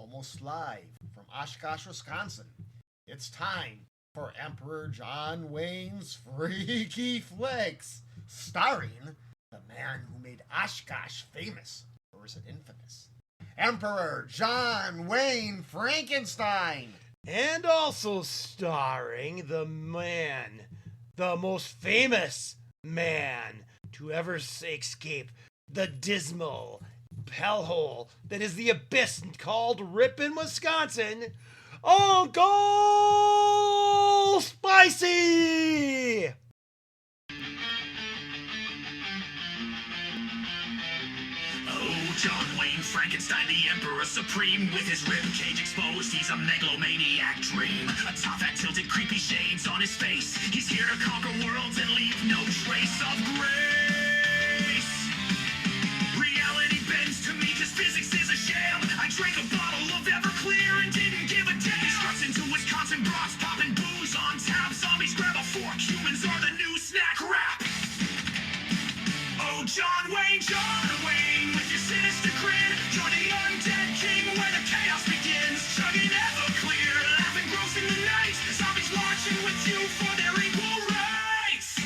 almost live from Oshkosh, Wisconsin. It's time for Emperor John Wayne's Freaky Flicks, starring the man who made Oshkosh famous, or is it infamous? Emperor John Wayne Frankenstein! And also starring the man, the most famous man to ever escape the dismal hellhole that is the abyss called Ripon, Wisconsin, Uncle Spicy! John Wayne Frankenstein, the Emperor Supreme, with his ribcage exposed, he's a megalomaniac dream. A top hat tilted, creepy shades on his face. He's here to conquer worlds and leave no trace of grace. Reality bends to me cause physics is a sham. I drank a bottle of Everclear and didn't give a damn. He struts into Wisconsin brats, popping booze on tap. Zombies grab a fork, humans are the new snack wrap. Oh, John Wayne, with your sinister grin, join the undead king where the chaos begins. Chugging Everclear, laughing gross in the night. Zombies marching with you for their equal rights.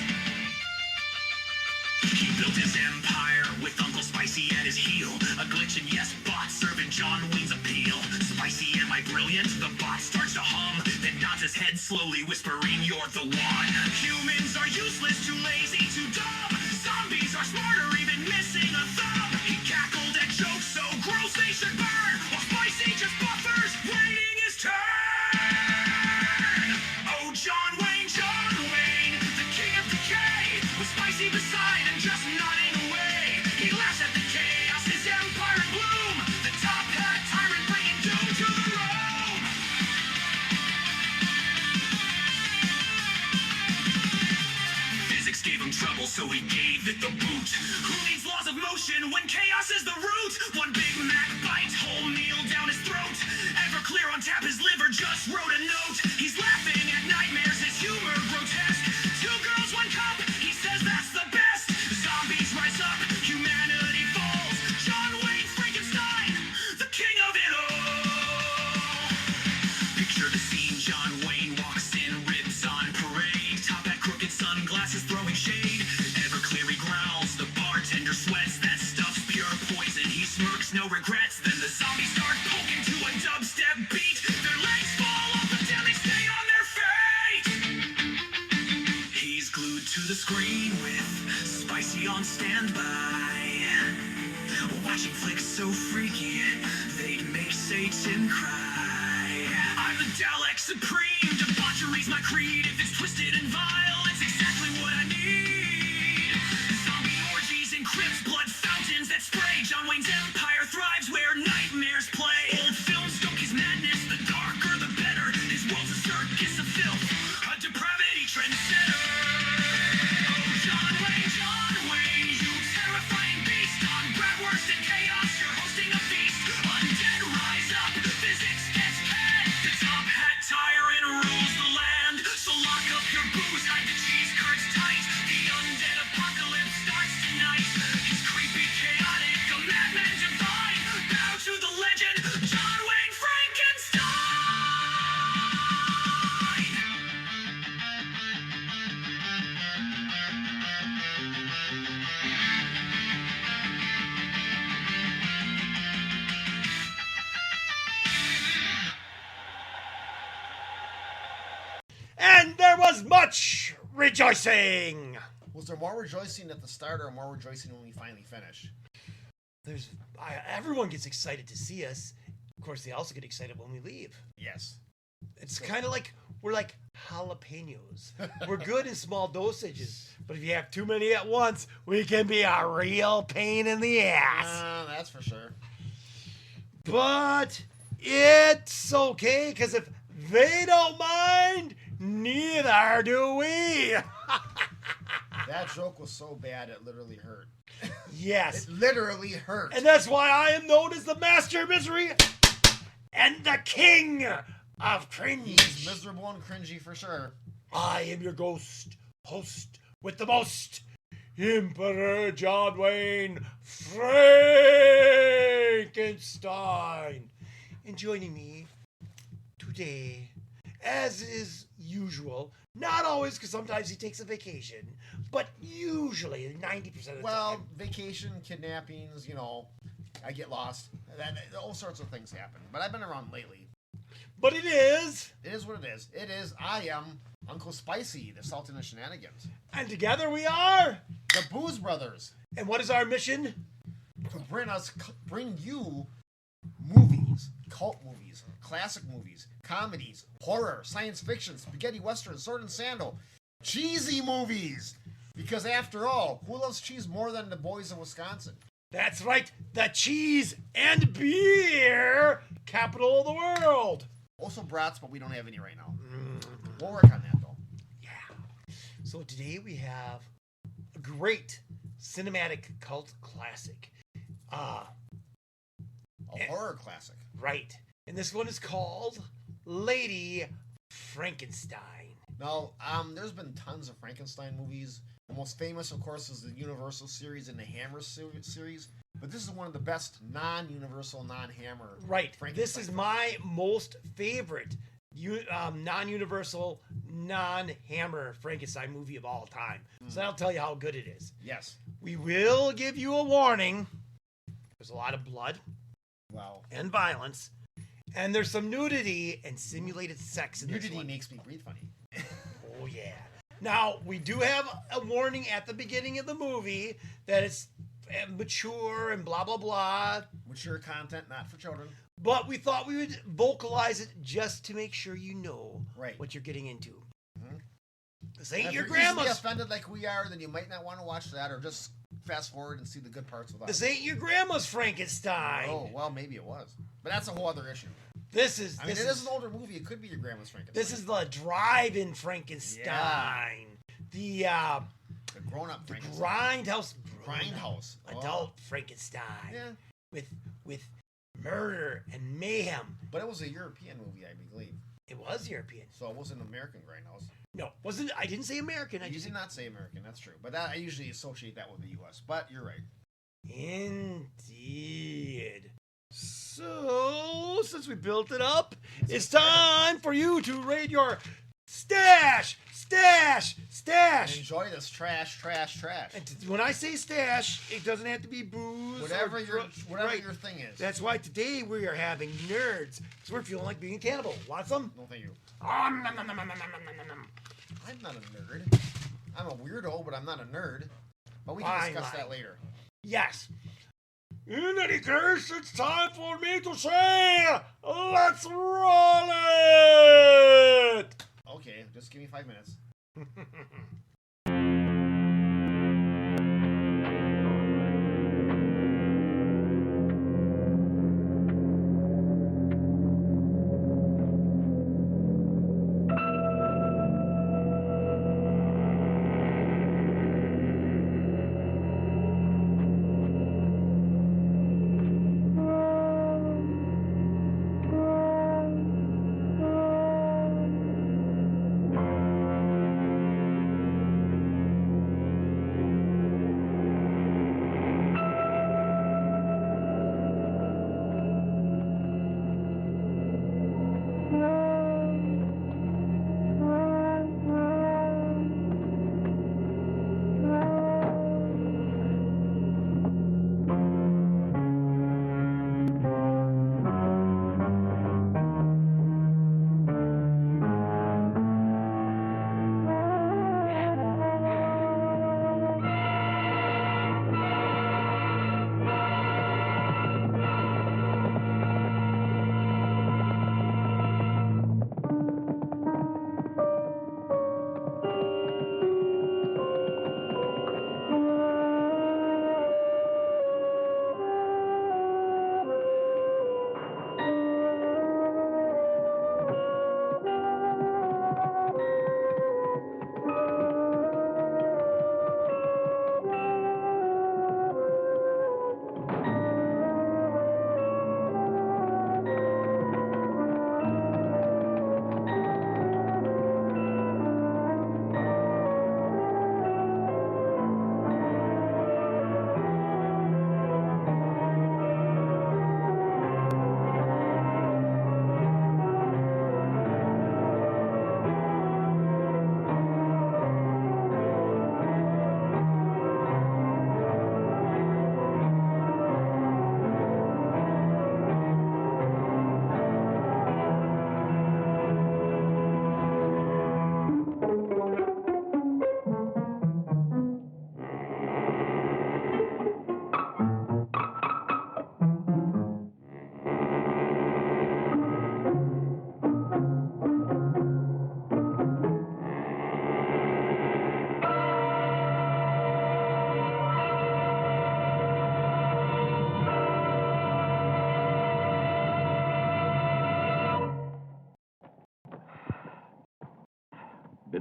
He built his empire with Uncle Spicy at his heel. A glitch and yes bot serving John Wayne's appeal. Spicy, am I brilliant? The bot starts to hum, then nods his head slowly, whispering, you're the one. Humans are useless, too lazy, too dumb. Zombies are smarter, even missing a thumb. He cackled at jokes so gross they should burn, while Spicy just buffers, waiting his turn. Oh, John Wayne, the king of decay, with Spicy beside and just nodding away. He laughs at the chaos, his empire in bloom. The top hat tyrant bringing doom to the room. Physics gave him trouble, so he gave it the boot. Who needs laws of motion when chaos is the root? One Big Mac bite, whole meal down his throat. Everclear on tap, his liver just wrote a note. He's laughing at nightmares, his humor grotesque. Two girls, one cup, he says that's the best. Zombies rise up, humanity falls. John Wayne Frankenstein, the king of it all. Picture the scene, John Wayne walks in, ribs on parade. Top hat, crooked sunglasses, throwing shade. Everclear he growls, the bartender sweats. That stuff's pure poison, he smirks, no regrets. Then the zombies start poking to a dubstep beat. Their legs fall off, but then they stay on their feet. He's glued to the screen with Spicy on standby, watching flicks so freaky they'd make Satan cry. I'm the Dalek Supreme, debauchery's my creed. If it's twisted and vile, it's exactly what I need. Zombie orgies and crypts, blood fountains that spray. John Wayne's empire thrives where nightmares play. Old films stoke his madness, the darker the better. His world's a circus of filth, a depravity trendsetter. Oh, John Wayne, you terrifying beast. On Bratwurst and chaos, you're hosting a feast. Undead rise up, physics gets fed. The top hat tyrant rules the land. So lock up your booze, hide the cheese curds tight. The undead apocalypse starts tonight. He's creepy, chaotic, a madman divine. Bow to the legend, John Wayne Frankenstein. And there was much rejoicing. Was there more rejoicing at the start or more rejoicing when we finally finish? Everyone gets excited to see us. Of course, they also get excited when we leave. Yes. It's kind of like we're like jalapenos. We're good in small dosages, but if you have too many at once, we can be a real pain in the ass. That's for sure. But it's okay, because if they don't mind, neither do we. That joke was so bad it literally hurt. Yes. It literally hurt. And that's why I am known as the Master of Misery and the King of Cringe. He's miserable and cringy for sure. I am your ghost, host with the most, Emperor John Wayne Frankenstein. and joining me today, as is usual. Not always, because sometimes he takes a vacation, but usually 90% of the Well, time. vacation, kidnappings, I get lost. All sorts of things happen. But I've been around lately. But it is, It is what it is. It is. I am Uncle Spicy, the Sultan of Shenanigans. and together we are. The Booze Brothers. And what is our mission? To bring you movies, cult movies, classic movies, comedies, horror, science fiction, spaghetti western, sword and sandal, cheesy movies. Because after all, who loves cheese more than the boys of Wisconsin? That's right, the cheese and beer capital of the world. Also brats, but we don't have any right now. We'll work on that though. Yeah. So today we have a great cinematic cult classic. A horror classic. Right. And this one is called Lady Frankenstein. Now, there's been tons of Frankenstein movies. The most famous, of course, is the Universal series and the Hammer series. But this is one of the best non-Universal, non-Hammer. Right. Frankenstein This is my most favorite non-Universal, non-Hammer Frankenstein movie of all time. So I'll tell you how good it is. Yes. We will give you a warning. There's a lot of blood Wow. and violence, and there's some nudity and simulated sex in this Nudity one. makes me breathe funny. Oh yeah. Now we do have a warning at the beginning of the movie that it's mature and blah blah blah. Mature content, not for children. But we thought we would vocalize it just to make sure you know Right. what you're getting into. Mhm. This ain't If your you're easily grandma's. offended like we are, then you might not want to watch that, or just fast forward and see the good parts without. This ain't your grandma's Frankenstein. Oh well, maybe it was, but that's a whole other issue. This is I mean, this it is is an older movie. It could be your grandma's Frankenstein. this is the drive-in Frankenstein. The the grown-up Frankenstein. grindhouse Oh. adult Frankenstein. Yeah, With murder and mayhem. but it was a European movie, I believe. It was European. So it wasn't an American grindhouse. No, wasn't. I didn't say American. I You just did not say American. That's true, but I usually associate that with the U.S. But you're right. Indeed. So, since we built it up, it's time for you to rate your stash. Enjoy this trash. And when I say stash, it doesn't have to be booze. Whatever or your right. your thing is. That's why today we are having nerds. Because we're feeling like being a cannibal. Want some? No, thank you. Nom, nom, nom, nom, nom, nom, nom, nom. I'm not a nerd. I'm a weirdo, but I'm not a nerd. But we can Fine discuss that line. later. Yes. In any case, it's time for me to say, let's roll it! Okay, just give me 5 minutes.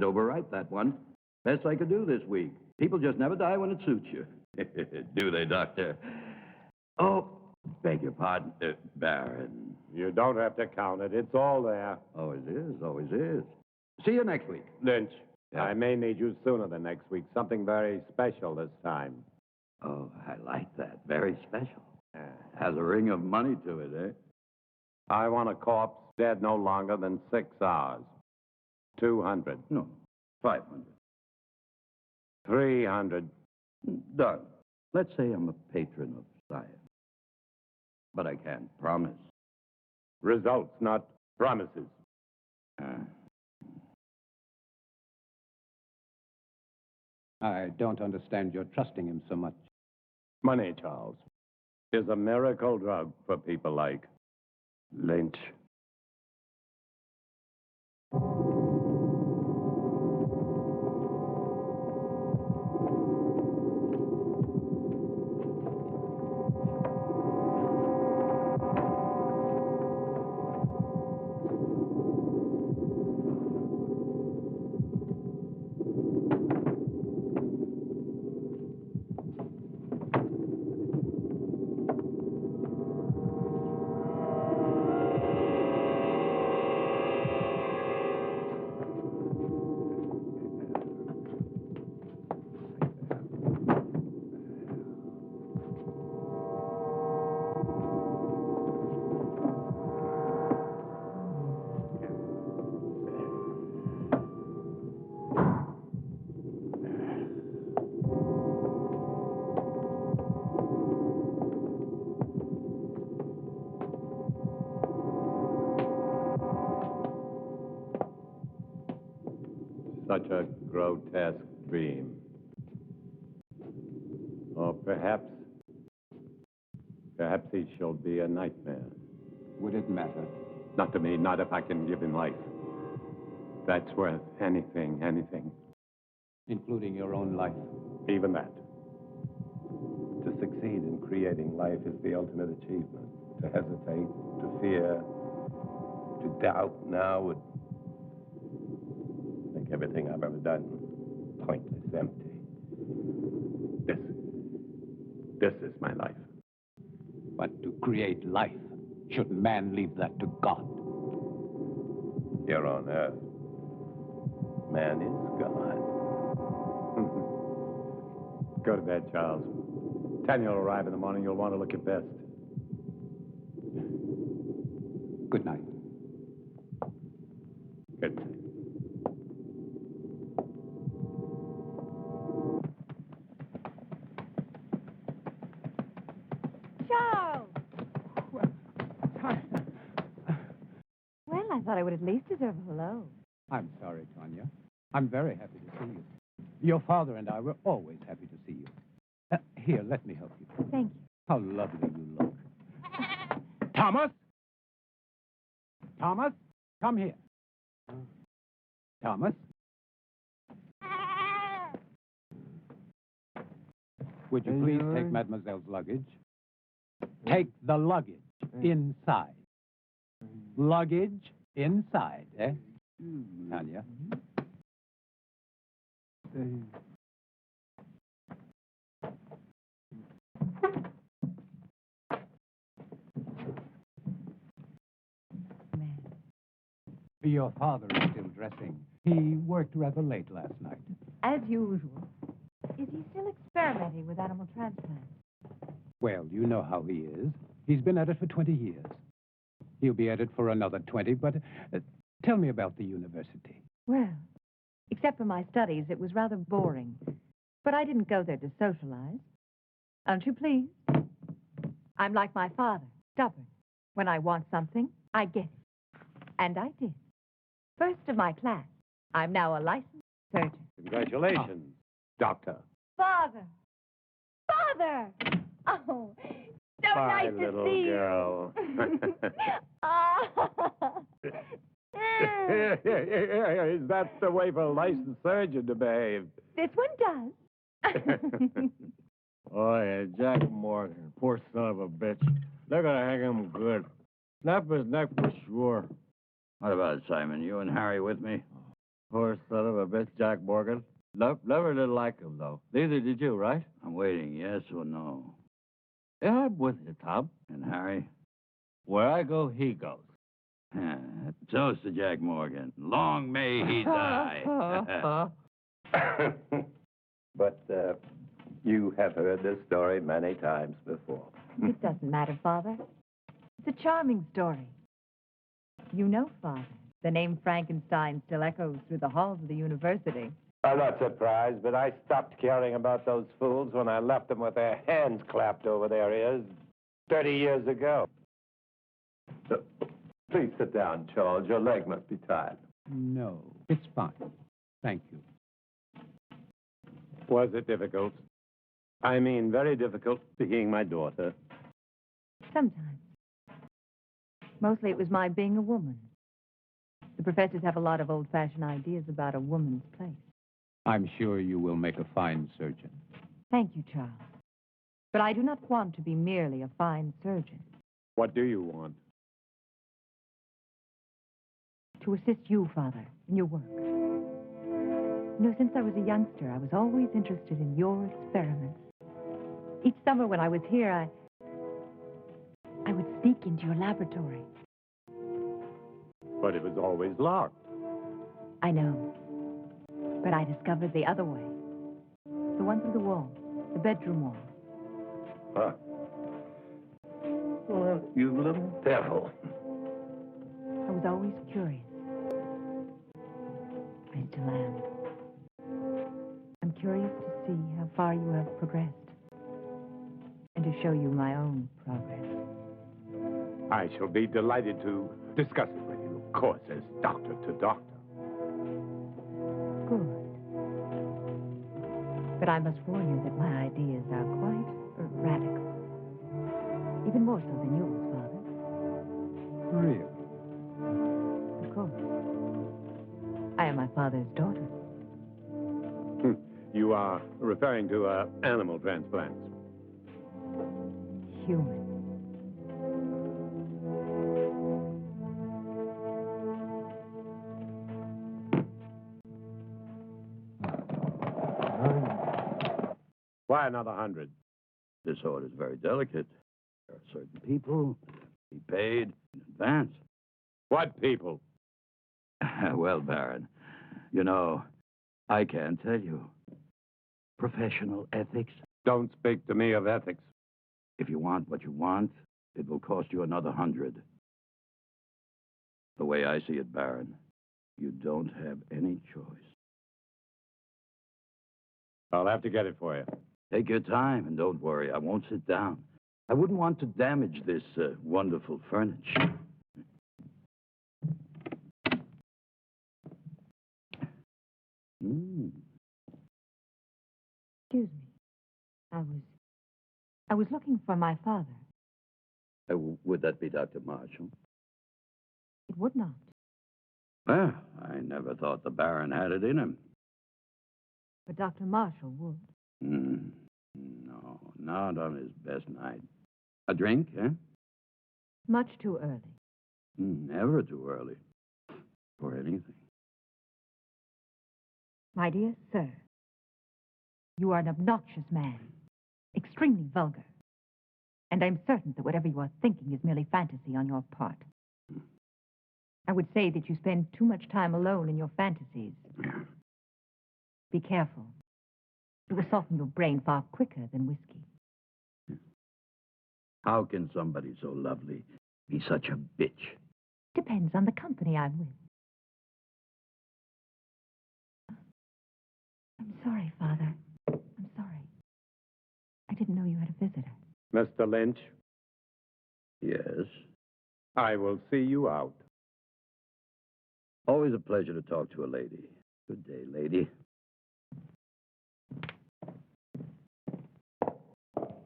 could overwrite that one. Best I could do this week. People just never die when it suits you. Do they, Doctor? Oh, beg your pardon, Baron. You don't have to count it. It's all there. Always is, always is. See you next week. Lynch, Yeah. I may need you sooner than next week. Something very special this time. Oh, I like that. Very special. Has a ring of money to it, eh? I want a corpse dead no longer than 6 hours. 200. No, 500. 300. Done. Let's say I'm a patron of science. But I can't promise. Results, not promises. I don't understand your trusting him so much. Money, Charles, is a miracle drug for people like Lynch. Such a grotesque dream. Or perhaps he shall be a nightmare. Would it matter? Not to me, not if I can give him life. That's worth anything. Including your own life? Even that. To succeed in creating life is the ultimate achievement. To hesitate, to fear, to doubt now would make everything I've ever done pointless, empty. This is my life. But to create life, should man leave that to God? Here on earth, man is God. Go to bed, Charles. Tania will arrive in the morning. You'll want to look your best. Good night. Good night. Charles! Well, I thought I would at least deserve a hello. I'm sorry, Tania. I'm very happy to see you. Your father and I were always happy to see you. Here, let me help you. Thank you. How lovely you look. Thomas? Thomas, come here. Thomas? Would you please take Mademoiselle's luggage? Take the luggage inside. Luggage inside, eh? Tania? Your father is still dressing. He worked rather late last night. As usual. Is he still experimenting with animal transplants? Well, you know how he is. He's been at it for 20 years. He'll be at it for another 20, but tell me about the university. Well, except for my studies, it was rather boring. But I didn't go there to socialize. Aren't you pleased? I'm like my father, stubborn. When I want something, I get it. And I did. First of my class. I'm now a licensed surgeon. Congratulations, Doctor. Father! Father! Oh, so Bye, nice to little see girl. you. Ah. Is that the way for a licensed surgeon to behave? This one does. Oh, yeah, Jack Morgan. Poor son of a bitch. They're gonna hang him good. Snap his neck for sure. What about it, Simon? You and Harry with me? Poor son of a bitch, Jack Morgan. Never did like him, though. Neither did you, right? I'm waiting, yes or no? Yeah, I'm with you, Tom. And Harry? Where I go, he goes. Toast to Jack Morgan. Long may he die. But you have heard this story many times before. It doesn't matter, Father. It's a charming story. You know, Father, the name Frankenstein still echoes through the halls of the university. I'm not surprised, but I stopped caring about those fools when I left them with their hands clapped over their ears 30 years ago. Please sit down, Charles. Your leg must be tired. No, it's fine. Thank you. Was it difficult? I mean, very difficult seeing my daughter. Sometimes. Mostly it was my being a woman. The professors have a lot of old-fashioned ideas about a woman's place. I'm sure you will make a fine surgeon. Thank you, Charles. But I do not want to be merely a fine surgeon. What do you want? To assist you, Father, in your work. You know, since I was a youngster, I was always interested in your experiments. Each summer when I was here, I would sneak into your laboratory. But it was always locked. I know. But I discovered the other way. The one through the wall, the bedroom wall. Huh. Well, you little devil. I was always curious. I still am. I'm curious to see how far you have progressed. And to show you my own progress. I shall be delighted to discuss it with you, of course, as doctor to doctor. Good. But I must warn you that my ideas are quite radical. Even more so than yours, Father. Really? Of course. I am my father's daughter. You are referring to animal transplants. Human. Why another 100? This order is very delicate. There are certain people be paid in advance. What people? Well, Baron, you know, I can't tell you. Professional ethics. Don't speak to me of ethics. If you want what you want, it will cost you another 100. The way I see it, Baron, you don't have any choice. I'll have to get it for you. Take your time and don't worry. I won't sit down. I wouldn't want to damage this wonderful furniture. Excuse me. I was looking for my father. Would that be Dr. Marshall? It would not. Well, I never thought the Baron had it in him. But Dr. Marshall would. No, not on his best night. A drink, eh? Much too early. Never too early. For anything. My dear sir, you are an obnoxious man. Extremely vulgar. And I'm certain that whatever you are thinking is merely fantasy on your part. I would say that you spend too much time alone in your fantasies. Be careful. It will soften your brain far quicker than whiskey. How can somebody so lovely be such a bitch? Depends on the company I'm with. I'm sorry, Father. I'm sorry. I didn't know you had a visitor. Mr. Lynch, Yes. I will see you out. Always a pleasure to talk to a lady. Good day, lady.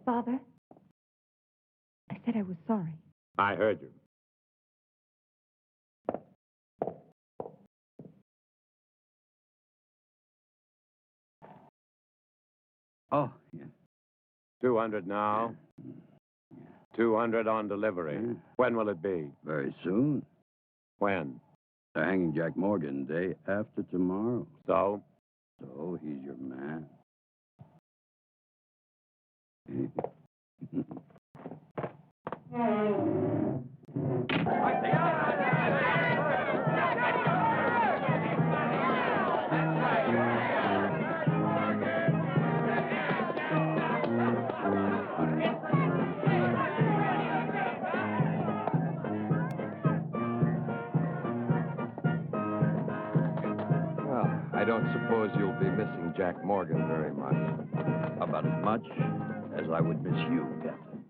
Father, I said I was sorry. I heard you. Oh, yeah. 200 now. 200 on delivery. Yeah. When will it be? Very soon. When? They're hanging Jack Morgan day after tomorrow. So? So he's your man. Well, I don't suppose you'll be missing Jack Morgan very much. About as much as I would miss you, Captain.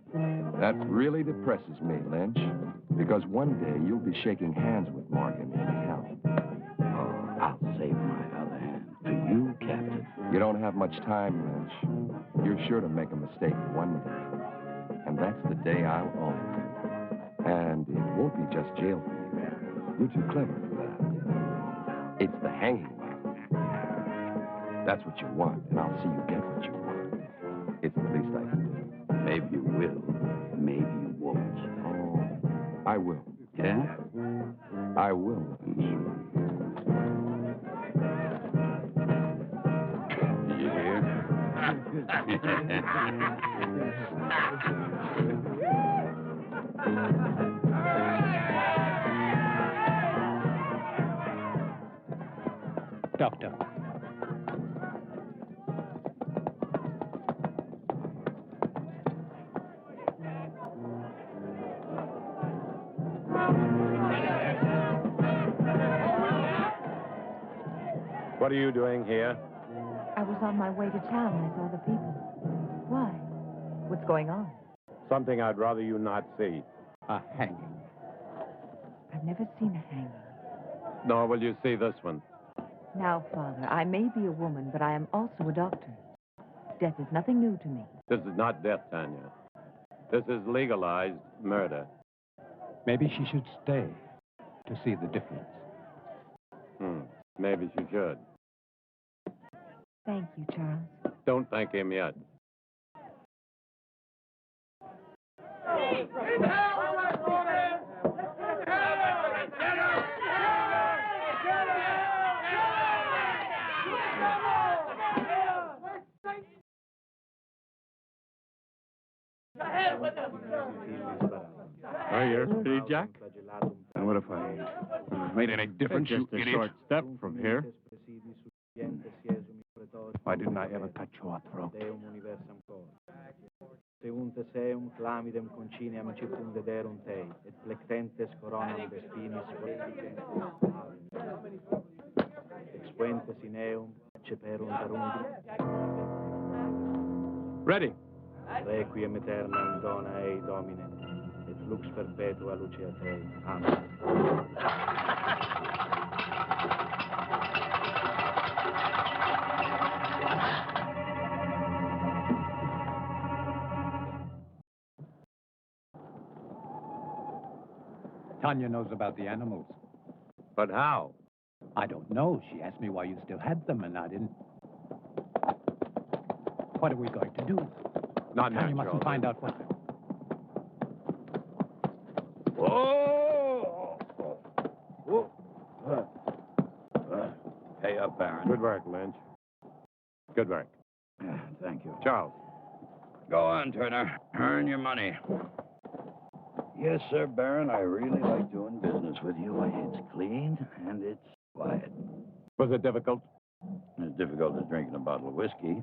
That really depresses me, Lynch, because one day you'll be shaking hands with Morgan in hell. Oh, I'll save my other hand for you, Captain. You don't have much time, Lynch. You're sure to make a mistake one day. And that's the day I'll own you. And it won't be just jail for you. You're too clever for that. It's the hanging. That's what you want, and I'll see you get what you want. It's the least I can do. Maybe you will. Maybe you won't. Oh, I will. Yeah? I will. You Doctor. What are you doing here? I was on my way to town. I saw the people. Why? What's going on? Something I'd rather you not see. A hanging. I've never seen a hanging. Nor will you see this one. Now, Father, I may be a woman, but I am also a doctor. Death is nothing new to me. This is not death, Tanya. This is legalized murder. Maybe she should stay to see the difference. Maybe she should. Thank you, Charles. Don't thank him yet. Are you ready, Jack? And what if I made any difference, Just you a idiot? short step from here. Why didn't I ever cut your throat? Seunte seum clamidem conciniam circumdederum tei, et plectentes coronam despinis expuentes in eum, ceperum darundi, Ready. requiem aeternam dona ei, Domine, et lux perpetua luce a te. Amen. Tanya knows about the animals. But how? I don't know. She asked me why you still had them, and I didn't. What are we going to do? Not Tanya natural. mustn't find out what. Whoa! Whoa! Hey up, Baron. Good work, Lynch. Good work. Thank you. Charles. Go on, Turner. Earn your money. Yes, sir, Baron. I really like doing business with you. It's clean and it's quiet. Was it difficult? As difficult as drinking a bottle of whiskey.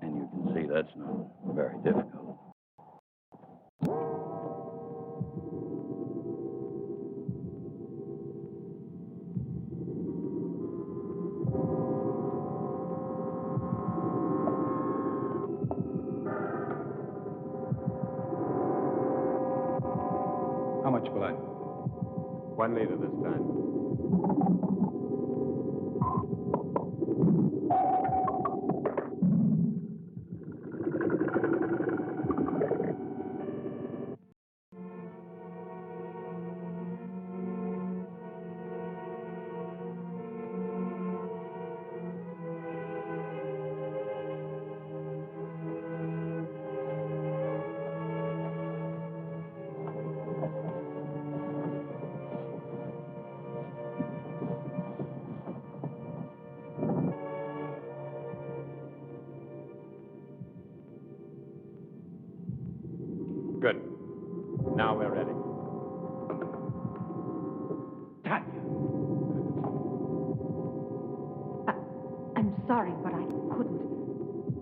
And you can see that's not very difficult. How much blood? 1 liter this time.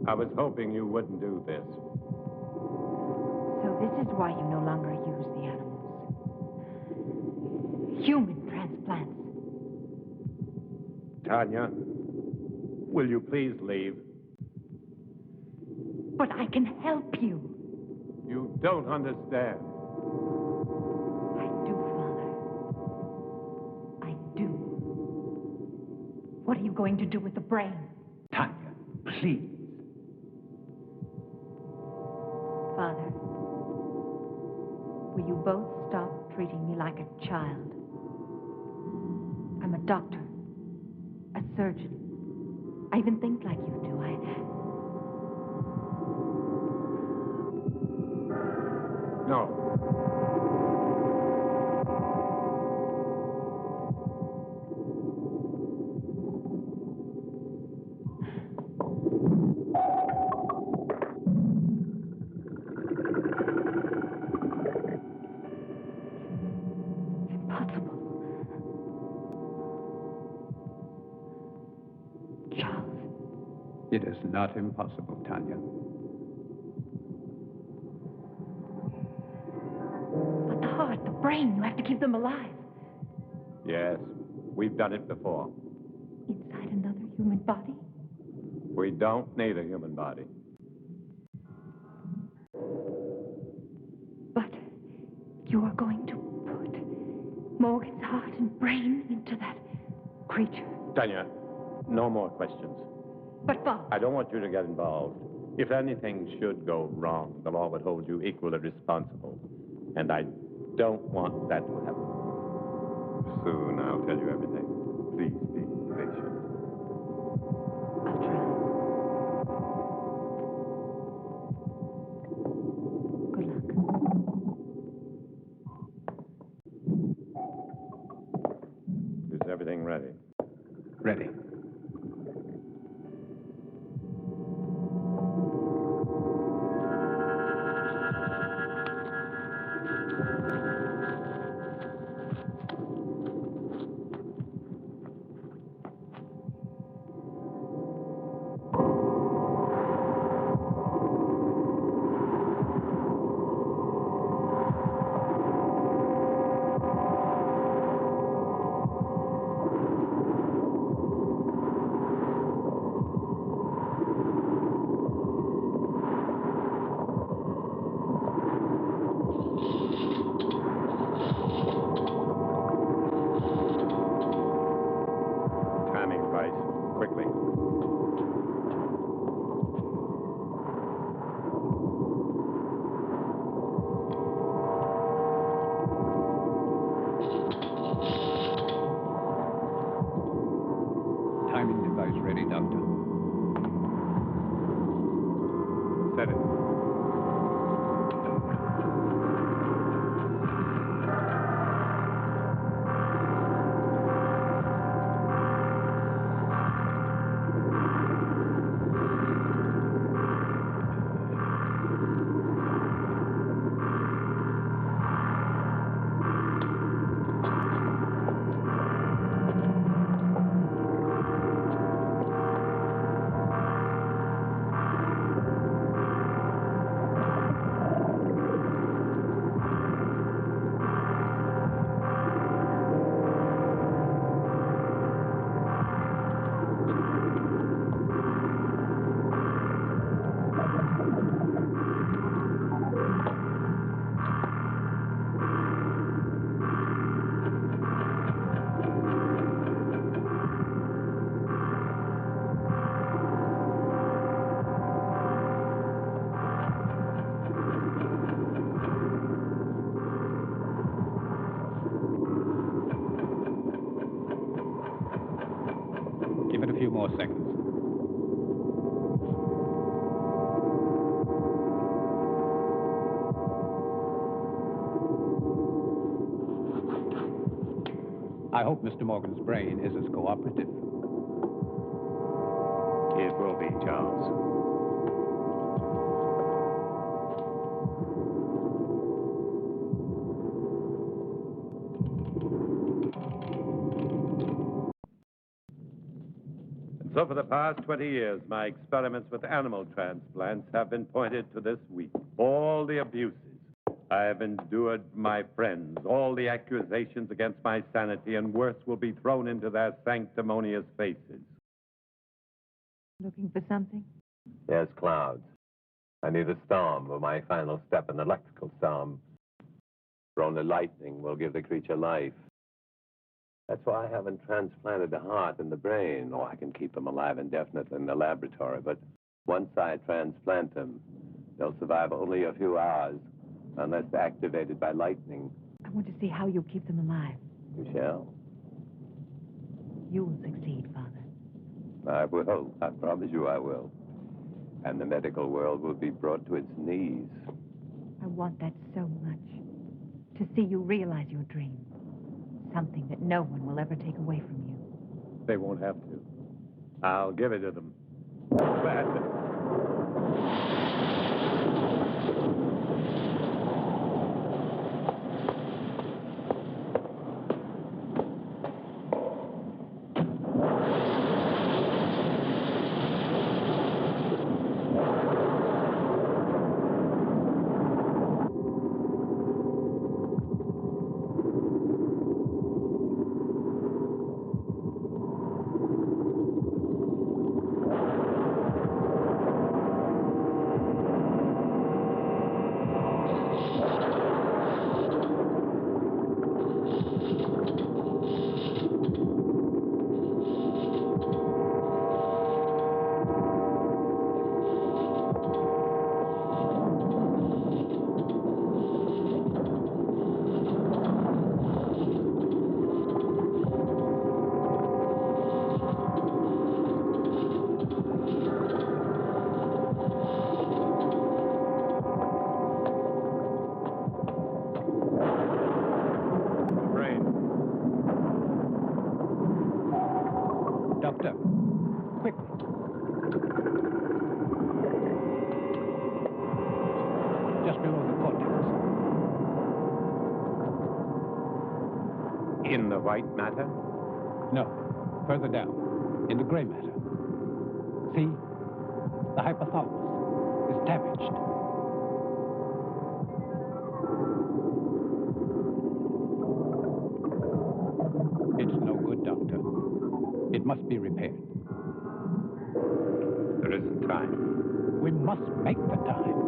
I was hoping you wouldn't do this. So this is why you no longer use the animals. Human transplants. Tanya, will you please leave? But I can help you. You don't understand. I do, Father. I do. What are you going to do with the brain? Tanya, please. Father, will you both stop treating me like a child? I'm a doctor, a surgeon. I even think like you do. No. Impossible. Charles. It is not impossible, Tanya. But the heart, the brain, you have to keep them alive. Yes, we've done it before. Inside another human body? We don't need a human body. But you are going to put Morgan's heart and brain into that creature. Tanya, no more questions. But, Father. I don't want you to get involved. If anything should go wrong, the law would hold you equally responsible. And I don't want that to happen. Soon I'll tell you everything. Please be patient. I'll try. Good luck. Is everything ready? Ready. Timing device, quickly. Timing device ready, Doctor. Set it. Give it a few more seconds. I hope Mr. Morgan's brain is as cooperative. It will be, Charles. So for the past 20 years, my experiments with animal transplants have been pointed to this week. All the abuses I have endured, my friends, all the accusations against my sanity, and worse will be thrown into their sanctimonious faces. Looking for something? Yes, clouds. I need a storm for my final step, an electrical storm. For only lightning will give the creature life. That's why I haven't transplanted the heart and the brain. Oh, I can keep them alive indefinitely in the laboratory, but once I transplant them, they'll survive only a few hours, unless activated by lightning. I want to see how you keep them alive. You shall. You will succeed, Father. I will. I promise you I will. And the medical world will be brought to its knees. I want that so much. To see you realize your dream. Something that no one will ever take away from you. They won't have to. I'll give it to them. Gladly. Doctor, quickly. Just below the cortex. In the white matter? No, further down, in the gray matter. See? The hypothalamus is damaged. It's no good, Doctor. It must be repaired. There isn't time. We must make the time.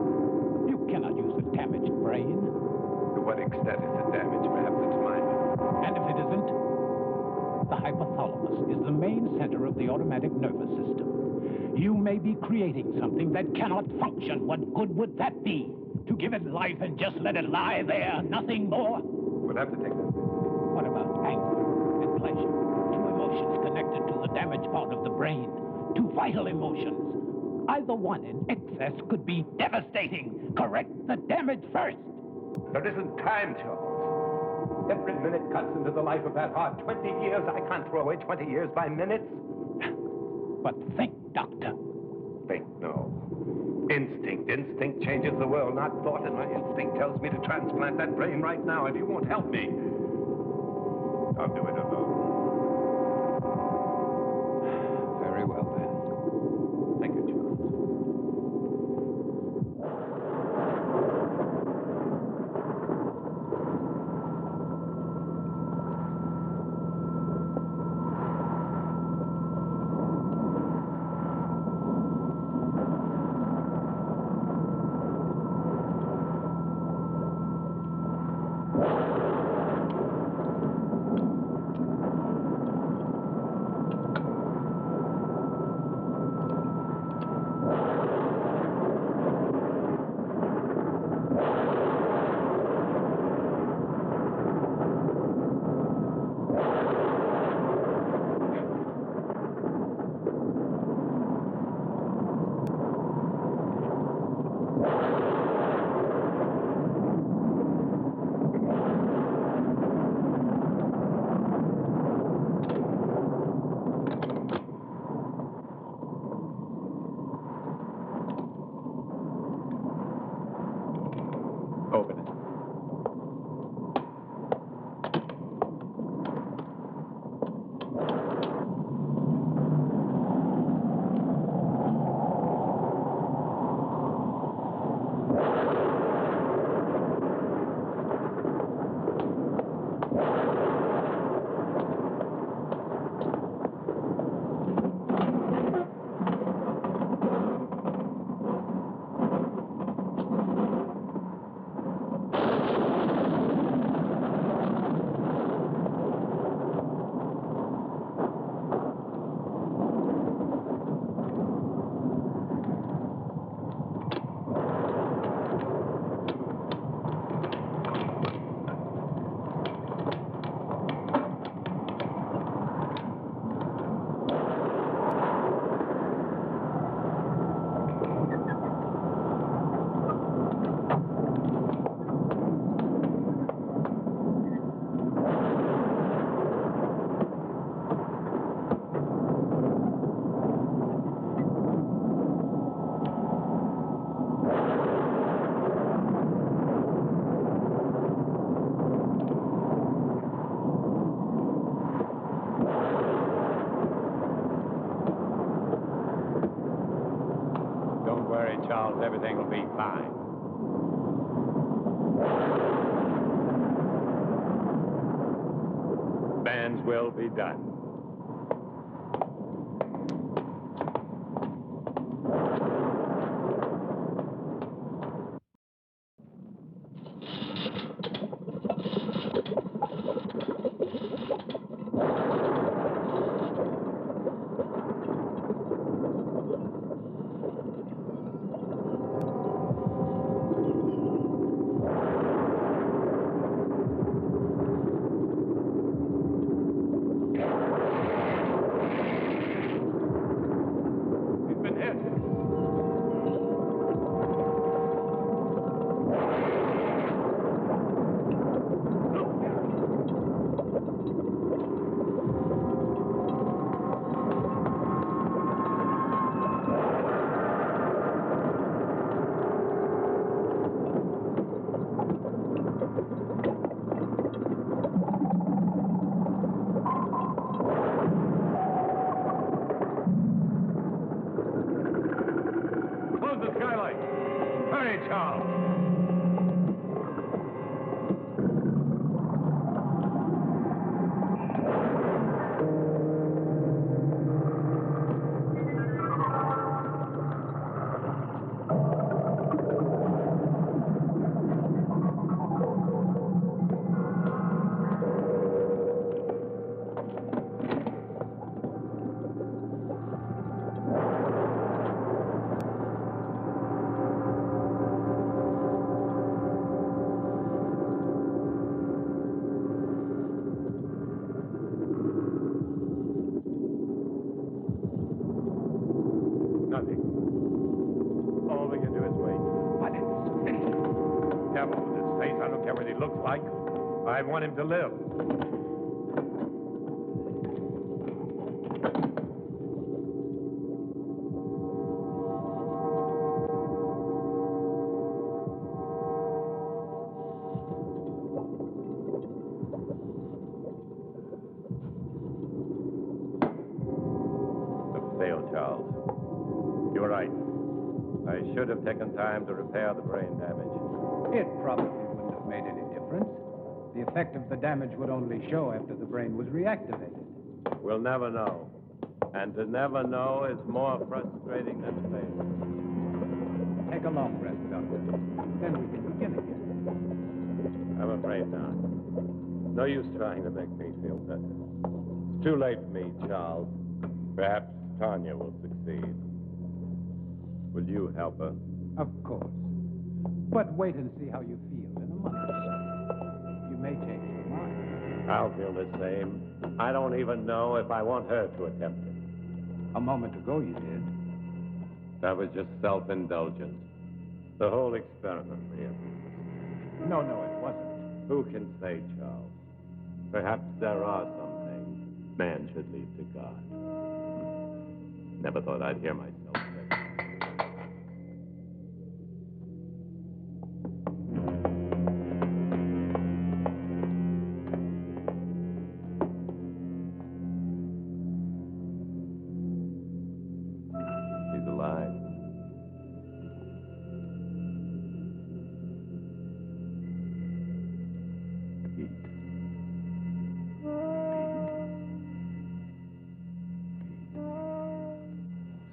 You cannot use a damaged brain. To what extent is it damaged? Perhaps it's minor. And if it isn't, the hypothalamus is the main center of the automatic nervous system. You may be creating something that cannot function. What good would that be? To give it life and just let it lie there, nothing more? We'll have to take this. What about anger and pleasure? Two emotions connected to the damaged part of the brain. Two vital emotions. Either one in excess could be devastating. Correct the damage first. There isn't time, Charles. Every minute cuts into the life of that heart. 20 years. I can't throw away 20 years by minutes. But think, Doctor. Think, no. Instinct. Instinct changes the world, not thought. And my instinct tells me to transplant that brain right now. If you won't help me, I'll do it alone. Very well, then. Thank you, Charles. Charles. Everything will be fine. Bands will be done. Nothing. All we can do is wait. But it's... Devil with his face. I don't care what he looks like. I want him to live. Failed, Charles. You're right. I should have taken time to repair the brain damage. It probably wouldn't have made any difference. The effect of the damage would only show after the brain was reactivated. We'll never know. And to never know is more frustrating than failure. Take a long rest, Doctor. Then we can begin again. I'm afraid not. No use trying to make me feel better. It's too late for me, Charles. Perhaps Tania will succeed. Will you help her? Of course. But wait and see how you feel in a month or so. You may change your mind. I'll feel the same. I don't even know if I want her to attempt it. A moment ago you did. That was just self-indulgence. The whole experiment, really. No, it wasn't. Who can say, Charles? Perhaps there are some things man should leave to God. Never thought I'd hear myself say that. He's alive. Pete.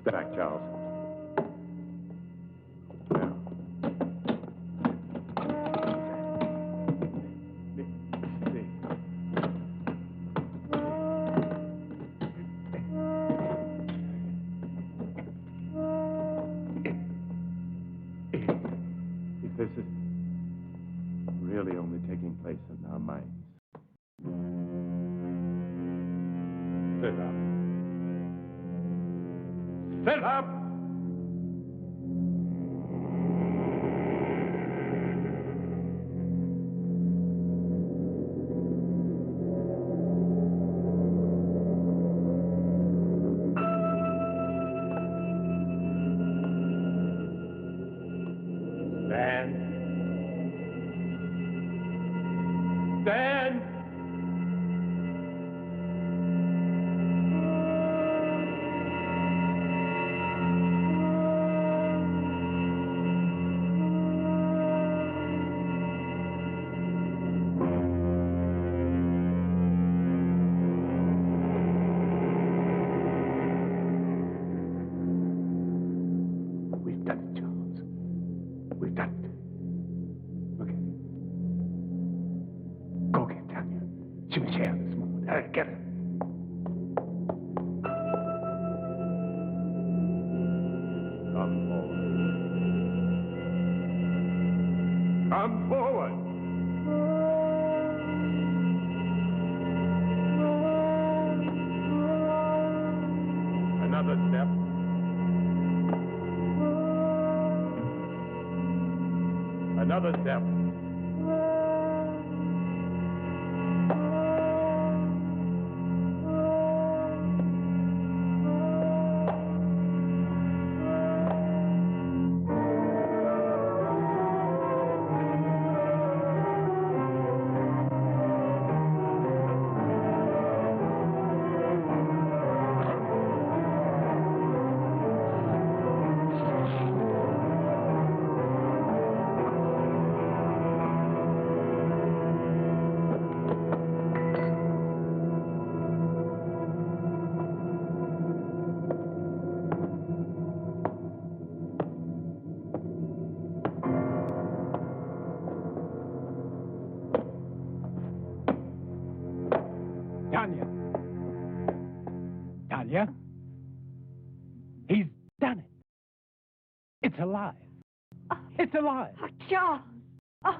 Step back, Charles. Now. See. If this is really only taking place in our minds. Sit up. Sit up! Stand. Stand! Hey, get it. Come forward. Come forward. Another step. Another step. Tania. Tania? He's done it. It's alive. It's alive. Oh, Charles. Oh.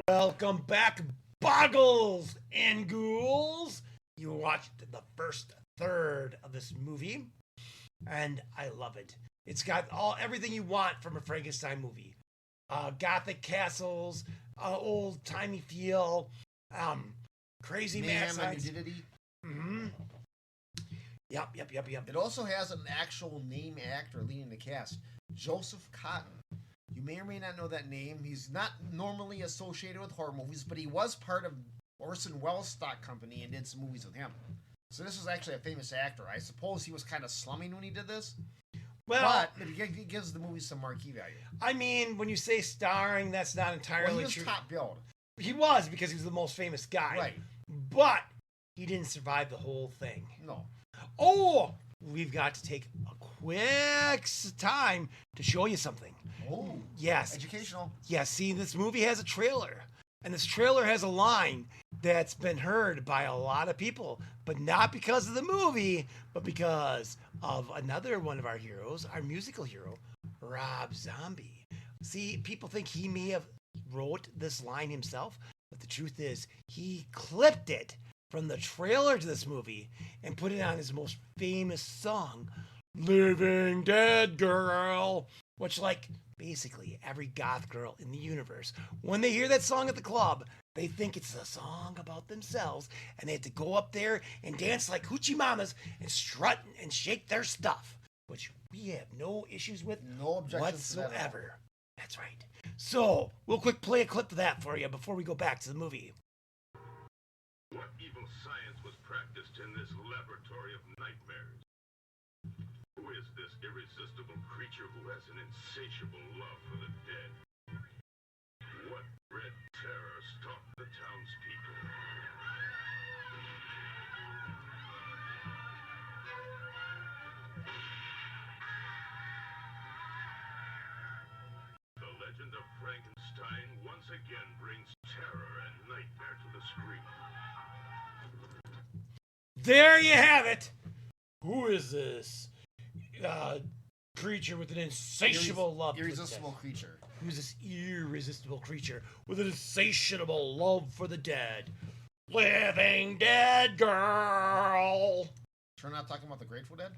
Welcome back, Boggles and Ghouls. You watched the first third of this movie, and I love it. It's got everything you want from a Frankenstein movie. Gothic castles, old-timey feel, crazy mad Mayhem and science. nudity. Mm-hmm. Yep. It also has an actual name actor leading the cast, Joseph Cotton. You may or may not know that name. He's not normally associated with horror movies, but he was part of Orson Welles' stock company and did some movies with him. So this is actually a famous actor. I suppose he was kind of slumming when he did this. Well, but it gives the movie some marquee value. I mean, when you say starring, that's not entirely Well, he was true. top billed. He was, because he was the most famous guy. Right. But he didn't survive the whole thing. No. Oh, we've got to take a quick time to show you something. Oh. Yes. Educational. Yeah, see, this movie has a trailer. And this trailer has a line that's been heard by a lot of people, but not because of the movie, but because of another one of our heroes, our musical hero, Rob Zombie. See, people think he may have wrote this line himself, but the truth is he clipped it from the trailer to this movie and put it on his most famous song, Living Dead Girl, which, like, basically every goth girl in the universe, when they hear that song at the club, they think it's a song about themselves, and they have to go up there and dance like hoochie mamas and strut and shake their stuff, which we have no issues with No objections to that at all. whatsoever. That's right. So we'll play a clip of that for you before we go back to the movie. What evil science was practiced in this laboratory of nightmares? Who is this irresistible creature who has an insatiable love for the dead? What red terror stalked the townspeople? The legend of Frankenstein once again brings terror and nightmare to the screen. There you have it. Who is this creature with an insatiable love for irresistible the dead? creature. Who's this irresistible creature with an insatiable love for the dead? Living Dead Girl. Sure not talking about the Grateful Dead?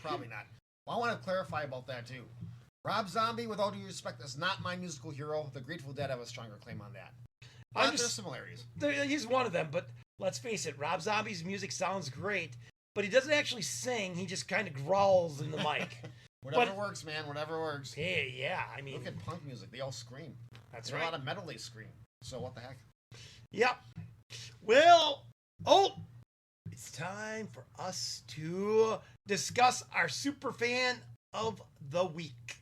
Probably not. Well, I want to clarify about that too. Rob Zombie, with all due respect, is not my musical hero. The Grateful Dead have a stronger claim on that. But there's similarities. He's one of them, but let's face it, Rob Zombie's music sounds great, but he doesn't actually sing. He just kind of growls in the mic. Whatever works, man. Whatever works. Hey, yeah, I mean... Look at punk music. They all scream. That's There's right. a lot of metal they scream. So what the heck? Yep. Well, it's time for us to discuss our super fan of the week.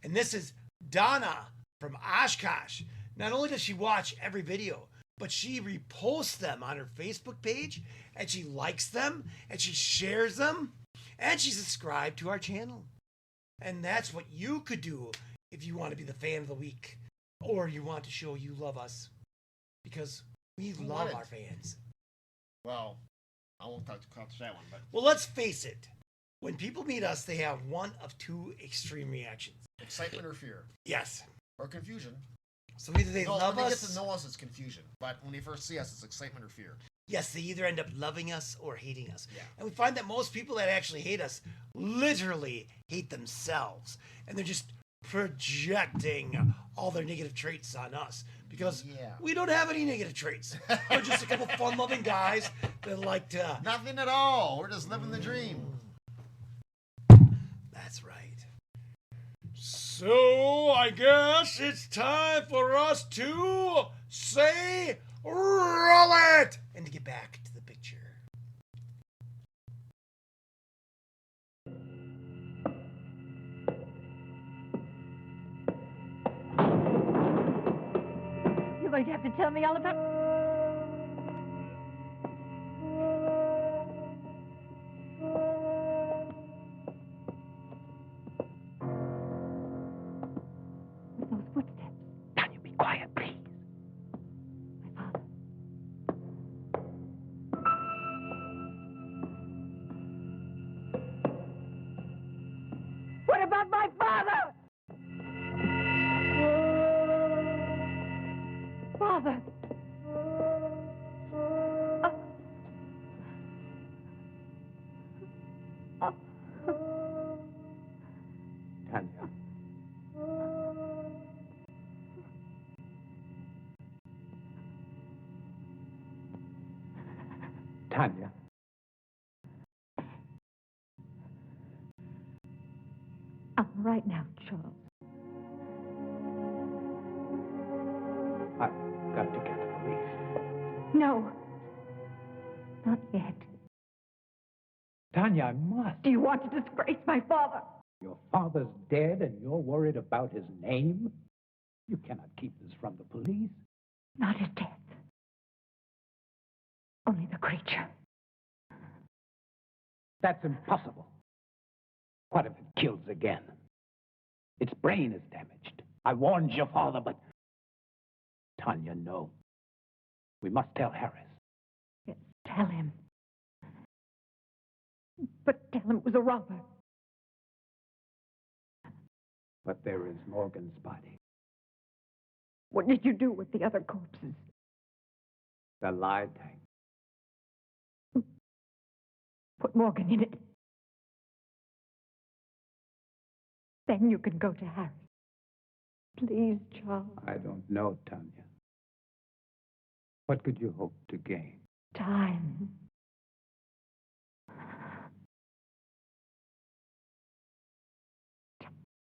And this is Donna from Oshkosh. Not only does she watch every video, but she reposts them on her Facebook page, and she likes them, and she shares them, and she subscribed to our channel. And that's what you could do if you want to be the fan of the week, or you want to show you love us, because we love our fans. Well, I won't touch that one, but... Well, let's face it. When people meet us, they have one of two extreme reactions. Excitement or fear. Yes. Or confusion. So either they love when us... When they get to know us, it's confusion. But when they first see us, it's excitement or fear. Yes, they either end up loving us or hating us. Yeah. And we find that most people that actually hate us literally hate themselves. And they're just projecting all their negative traits on us. Because we don't have any negative traits. We're just a couple fun-loving guys that like to... Nothing at all. We're just living the dream. That's right. So, I guess it's time for us to say, roll it! And to get back to the picture. You're going to have to tell me all about... Those footsteps. Tania, be quiet, please. My father. What about my father? Father. Tania. Tania. I'm all right now, Charles. I've got to get the police. No. Not yet. Tania, I must. Do you want to disgrace my father? Your father's dead and you're worried about his name? You cannot keep this from the police. Not his death. Only the creature. That's impossible. What if it kills again? Its brain is damaged. I warned your father, but... Tania, no. We must tell Harris. Yes, tell him. But tell him it was a robber. But there is Morgan's body. What did you do with the other corpses? The live tank. Put Morgan in it. Then you can go to Harris. Please, Charles. I don't know, Tania. What could you hope to gain? Time.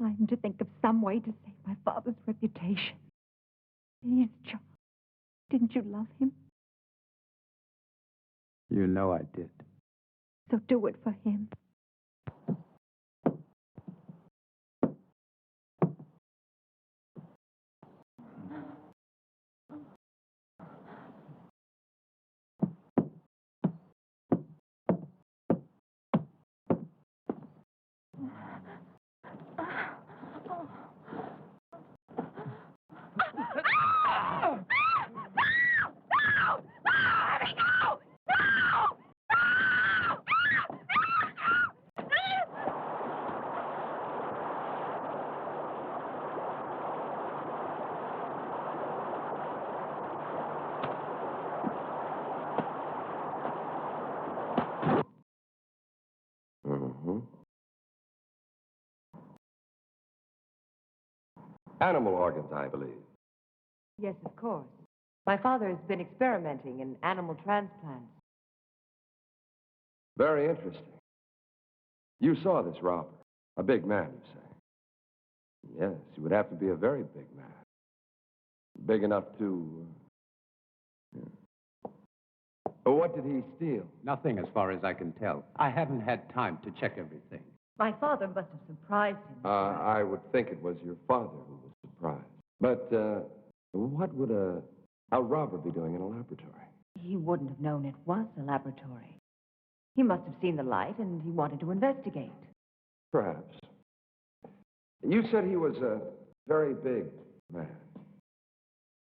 Time to think of some way to save my father's reputation. Please, Charles. Didn't you love him? You know I did. So do it for him. Animal organs, I believe. Yes, of course. My father has been experimenting in animal transplants. Very interesting. You saw this robber. A big man, you say? Yes, he would have to be a very big man. Big enough to... What did he steal? Nothing as far as I can tell. I haven't had time to check everything. My father must have surprised him. I would think it was your father who was surprised. But what would a How'd Robert be doing in a laboratory? He wouldn't have known it was a laboratory. He must have seen the light and he wanted to investigate. Perhaps. You said he was a very big man.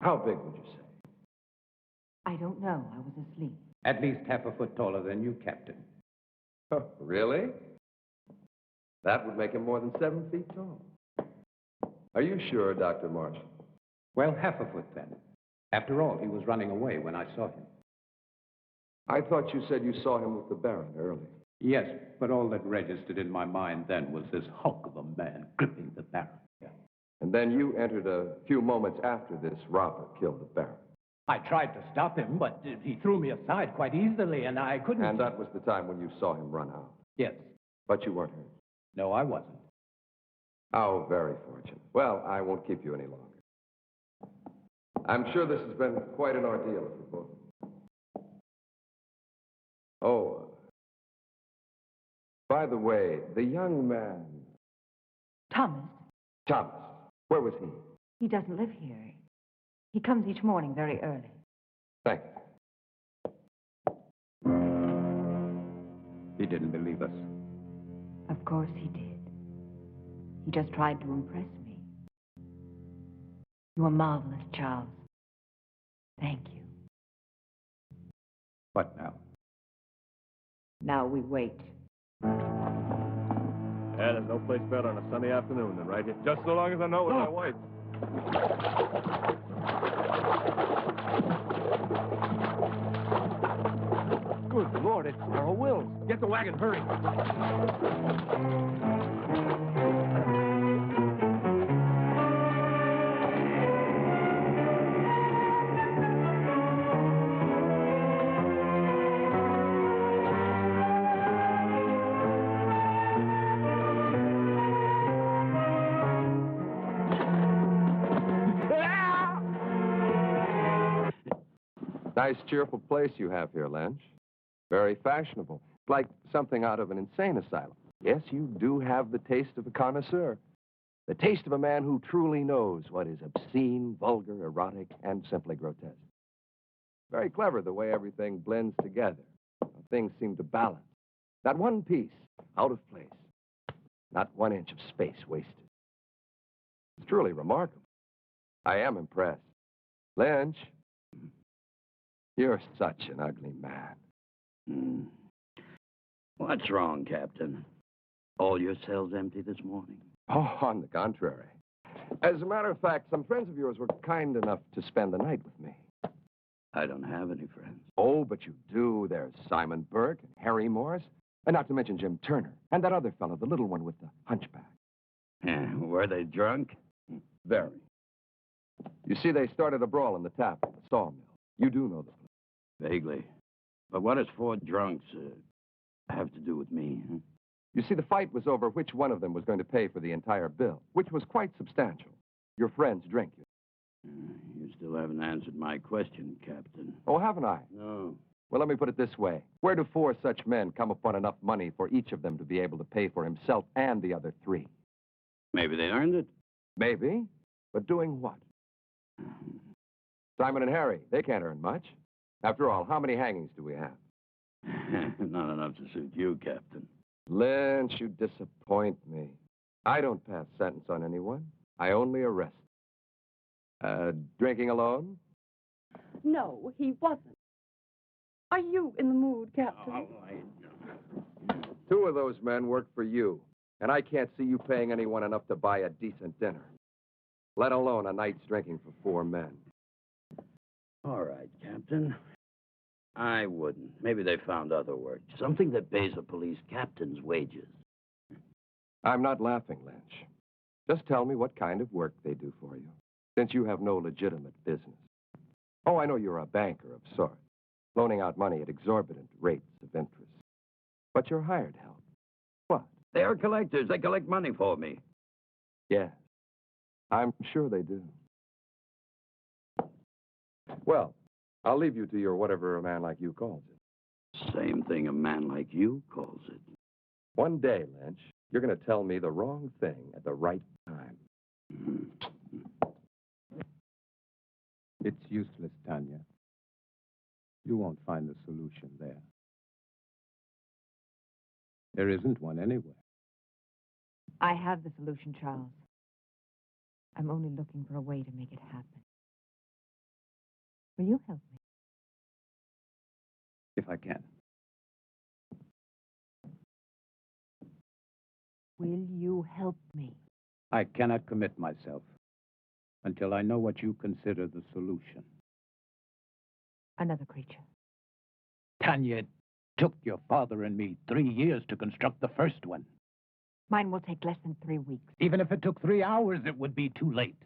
How big would you say? I don't know. I was asleep. At least half a foot taller than you, Captain. Oh, really? That would make him more than 7 feet tall. Are you sure, Dr. Marshall? Well, half a foot then. After all, he was running away when I saw him. I thought you said you saw him with the Baron earlier. Yes, but all that registered in my mind then was this hulk of a man gripping the Baron. And then you entered a few moments after this Robert killed the Baron. I tried to stop him, but he threw me aside quite easily, and I couldn't... And that was the time when you saw him run out. Yes. But you weren't hurt. No, I wasn't. How very fortunate. Well, I won't keep you any longer. I'm sure this has been quite an ordeal for both. Oh, by the way, the young man... Thomas. Thomas. Where was he? He doesn't live here. He comes each morning very early. Thank you. He didn't believe us. Of course he did. He just tried to impress me. You are marvelous, Charles. Thank you. What now? Now we wait. Yeah, there's no place better on a sunny afternoon than right here. Just so long as I know with my wife. Good Lord, it's Sarah Wills. Get the wagon, hurry. Nice, cheerful place you have here, Lynch. Very fashionable. Like something out of an insane asylum. Yes, you do have the taste of a connoisseur. The taste of a man who truly knows what is obscene, vulgar, erotic, and simply grotesque. Very clever the way everything blends together. Things seem to balance. Not one piece out of place. Not 1 inch of space wasted. It's truly remarkable. I am impressed. Lynch, you're such an ugly man. What's wrong, Captain? All your cells empty this morning? Oh, on the contrary. As a matter of fact, some friends of yours were kind enough to spend the night with me. I don't have any friends. Oh, but you do. There's Simon Burke and Harry Morris, and not to mention Jim Turner, and that other fellow, the little one with the hunchback. Were they drunk? Very. You see, they started a brawl in the tap at the sawmill. You do know the place. Vaguely. But what does 4 drunks have to do with me? Huh? You see, the fight was over which one of them was going to pay for the entire bill, which was quite substantial. Your friend's drink. You still haven't answered my question, Captain. Oh, haven't I? No. Well, let me put it this way. Where do 4 such men come upon enough money for each of them to be able to pay for himself and the other 3? Maybe they earned it. Maybe. But doing what? Simon and Harry, they can't earn much. After all, how many hangings do we have? Not enough to suit you, Captain. Lynch, you disappoint me. I don't pass sentence on anyone. I only arrest. Drinking alone? No, he wasn't. Are you in the mood, Captain? 2 of those men work for you, and I can't see you paying anyone enough to buy a decent dinner, let alone a night's drinking for 4 men. All right, Captain. I wouldn't. Maybe they found other work. Something that pays a police captain's wages. I'm not laughing, Lynch. Just tell me what kind of work they do for you, since you have no legitimate business. Oh, I know you're a banker of sorts, loaning out money at exorbitant rates of interest. But you're hired help. What? They are collectors. They collect money for me. Yes, I'm sure they do. Well, I'll leave you to your whatever a man like you calls it. Same thing a man like you calls it. One day, Lynch, you're going to tell me the wrong thing at the right time. It's useless, Tanya. You won't find the solution there. There isn't one anywhere. I have the solution, Charles. I'm only looking for a way to make it happen. Will you help me? If I can. Will you help me? I cannot commit myself until I know what you consider the solution. Another creature. Tanya, it took your father and me 3 years to construct the first one. Mine will take less than 3 weeks. Even if it took 3 hours, it would be too late.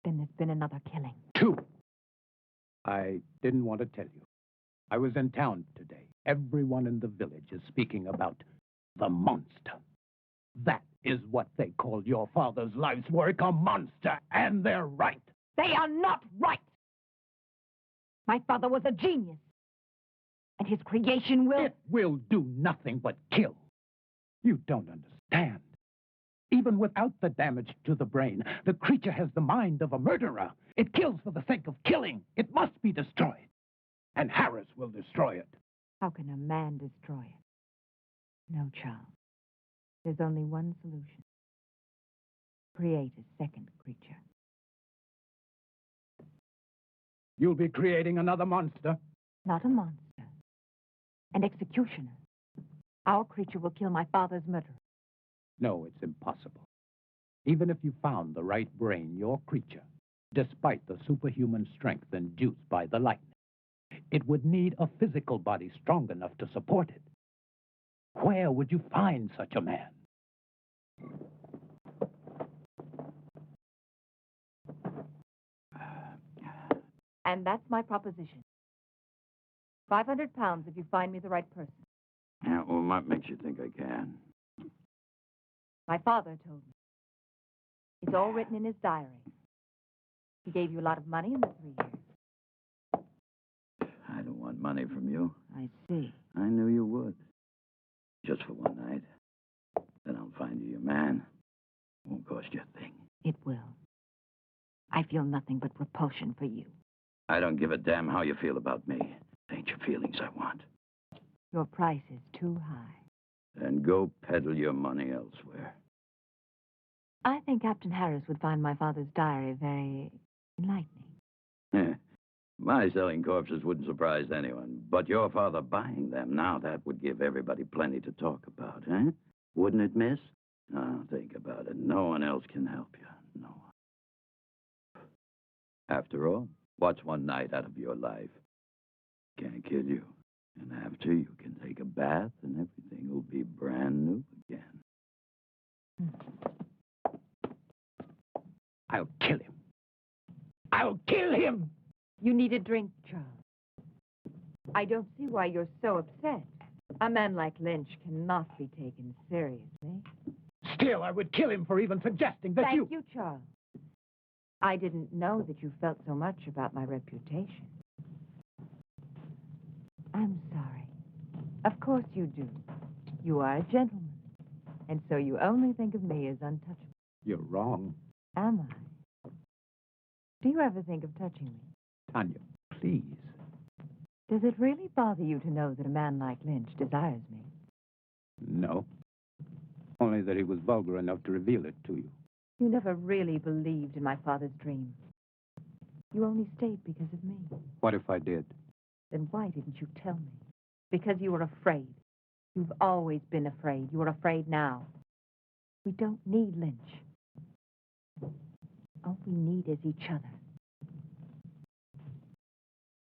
Then there's been another killing. 2. I didn't want to tell you. I was in town today. Everyone in the village is speaking about the monster. That is what they call your father's life's work, a monster, and they're right. They are not right! My father was a genius. And his creation will... It will do nothing but kill. You don't understand. Even without the damage to the brain, the creature has the mind of a murderer. It kills for the sake of killing. It must be destroyed. And Harris will destroy it. How can a man destroy it? No, Charles. There's only one solution. Create a second creature. You'll be creating another monster? Not a monster. An executioner. Our creature will kill my father's murderer. No, it's impossible. Even if you found the right brain, your creature, despite the superhuman strength induced by the lightning, it would need a physical body strong enough to support it. Where would you find such a man? And that's my proposition. 500 pounds if you find me the right person. Yeah, well, what makes you think I can? My father told me. It's all written in his diary. He gave you a lot of money in the 3 years. I don't want money from you. I see. I knew you would. Just for one night. Then I'll find you your man. Won't cost you a thing. It will. I feel nothing but repulsion for you. I don't give a damn how you feel about me. It ain't your feelings I want. Your price is too high. Then go peddle your money elsewhere. I think Captain Harris would find my father's diary very enlightening. My selling corpses wouldn't surprise anyone. But your father buying them, now that would give everybody plenty to talk about, eh? Wouldn't it, miss? Oh, think about it. No one else can help you. No one. After all, what's one night out of your life? Can't kill you. And after, you can take a bath and everything will be brand new again. I'll kill him. I'll kill him! You need a drink, Charles. I don't see why you're so upset. A man like Lynch cannot be taken seriously. Still, I would kill him for even suggesting that Thank you, Charles. I didn't know that you felt so much about my reputation. I'm sorry. Of course you do. You are a gentleman. And so you only think of me as untouchable. You're wrong. Am I? Do you ever think of touching me? Tanya, please. Does it really bother you to know that a man like Lynch desires me? No. Only that he was vulgar enough to reveal it to you. You never really believed in my father's dream. You only stayed because of me. What if I did? Then why didn't you tell me? Because you were afraid. You've always been afraid. You're afraid now. We don't need Lynch. All we need is each other.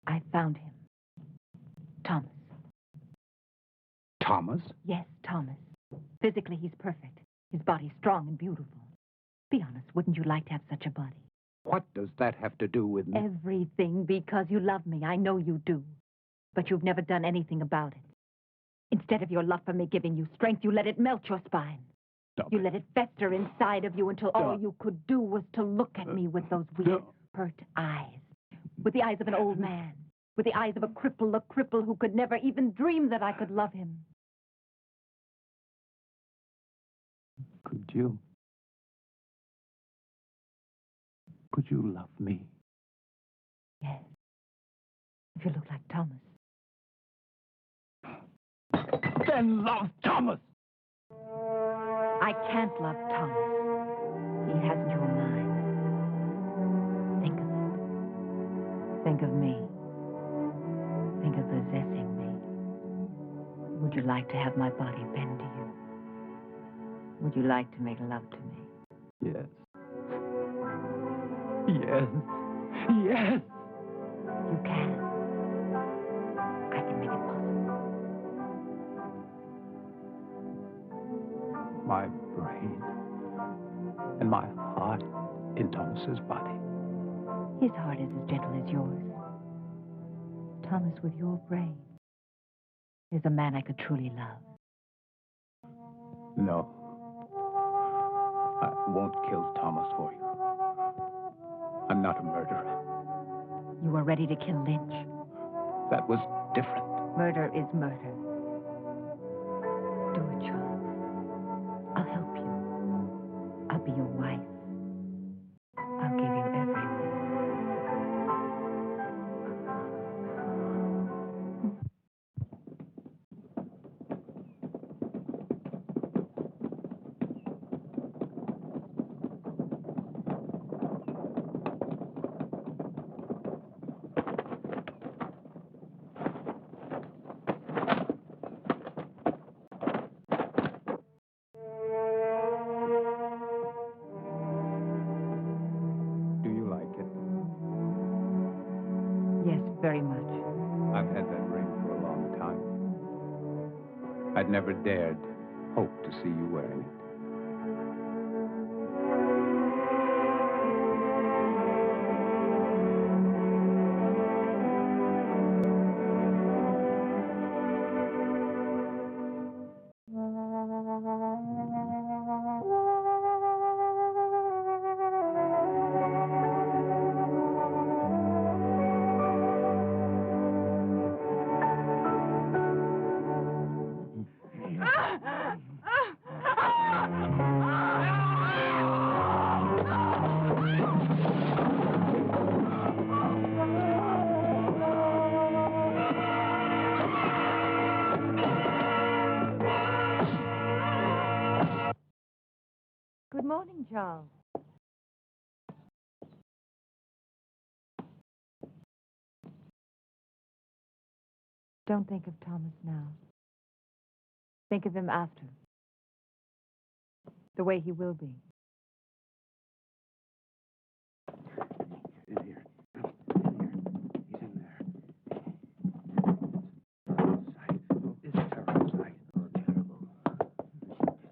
I found him. Thomas. Thomas? Yes, Thomas. Physically, he's perfect. His body's strong and beautiful. Be honest, wouldn't you like to have such a body? What does that have to do with me? Everything, because you love me. I know you do. But you've never done anything about it. Instead of your love for me giving you strength, you let it melt your spine. You let it fester inside of you until all you could do was to look at me with those weird, hurt eyes. With the eyes of an old man. With the eyes of a cripple who could never even dream that I could love him. Could you? Could you love me? Yes. If you look like Thomas. Then love Thomas. I can't love Thomas. He hasn't your mind. Think of it. Think of me. Think of possessing me. Would you like to have my body bend to you? Would you like to make love to me? Yes. Yes. Yes. You can. I can make it possible. My brain and my heart in Thomas's body. His heart is as gentle as yours. Thomas, with your brain, is a man I could truly love. No. I won't kill Thomas for you. I'm not a murderer. You were ready to kill Lynch. That was different. Murder is murder. Do it, Charles. I'll help you. I'll be your wife. I'll give you everything. Do you like it? Yes, very much. I've had that ring for a long time. I'd never dared hope to see you wearing it. Good morning, Charles. Don't think of Thomas now. Think of him after. The way he will be. In here. No, in here. He's in there. Sight. Oh, it's terrible sight. Oh, terrible.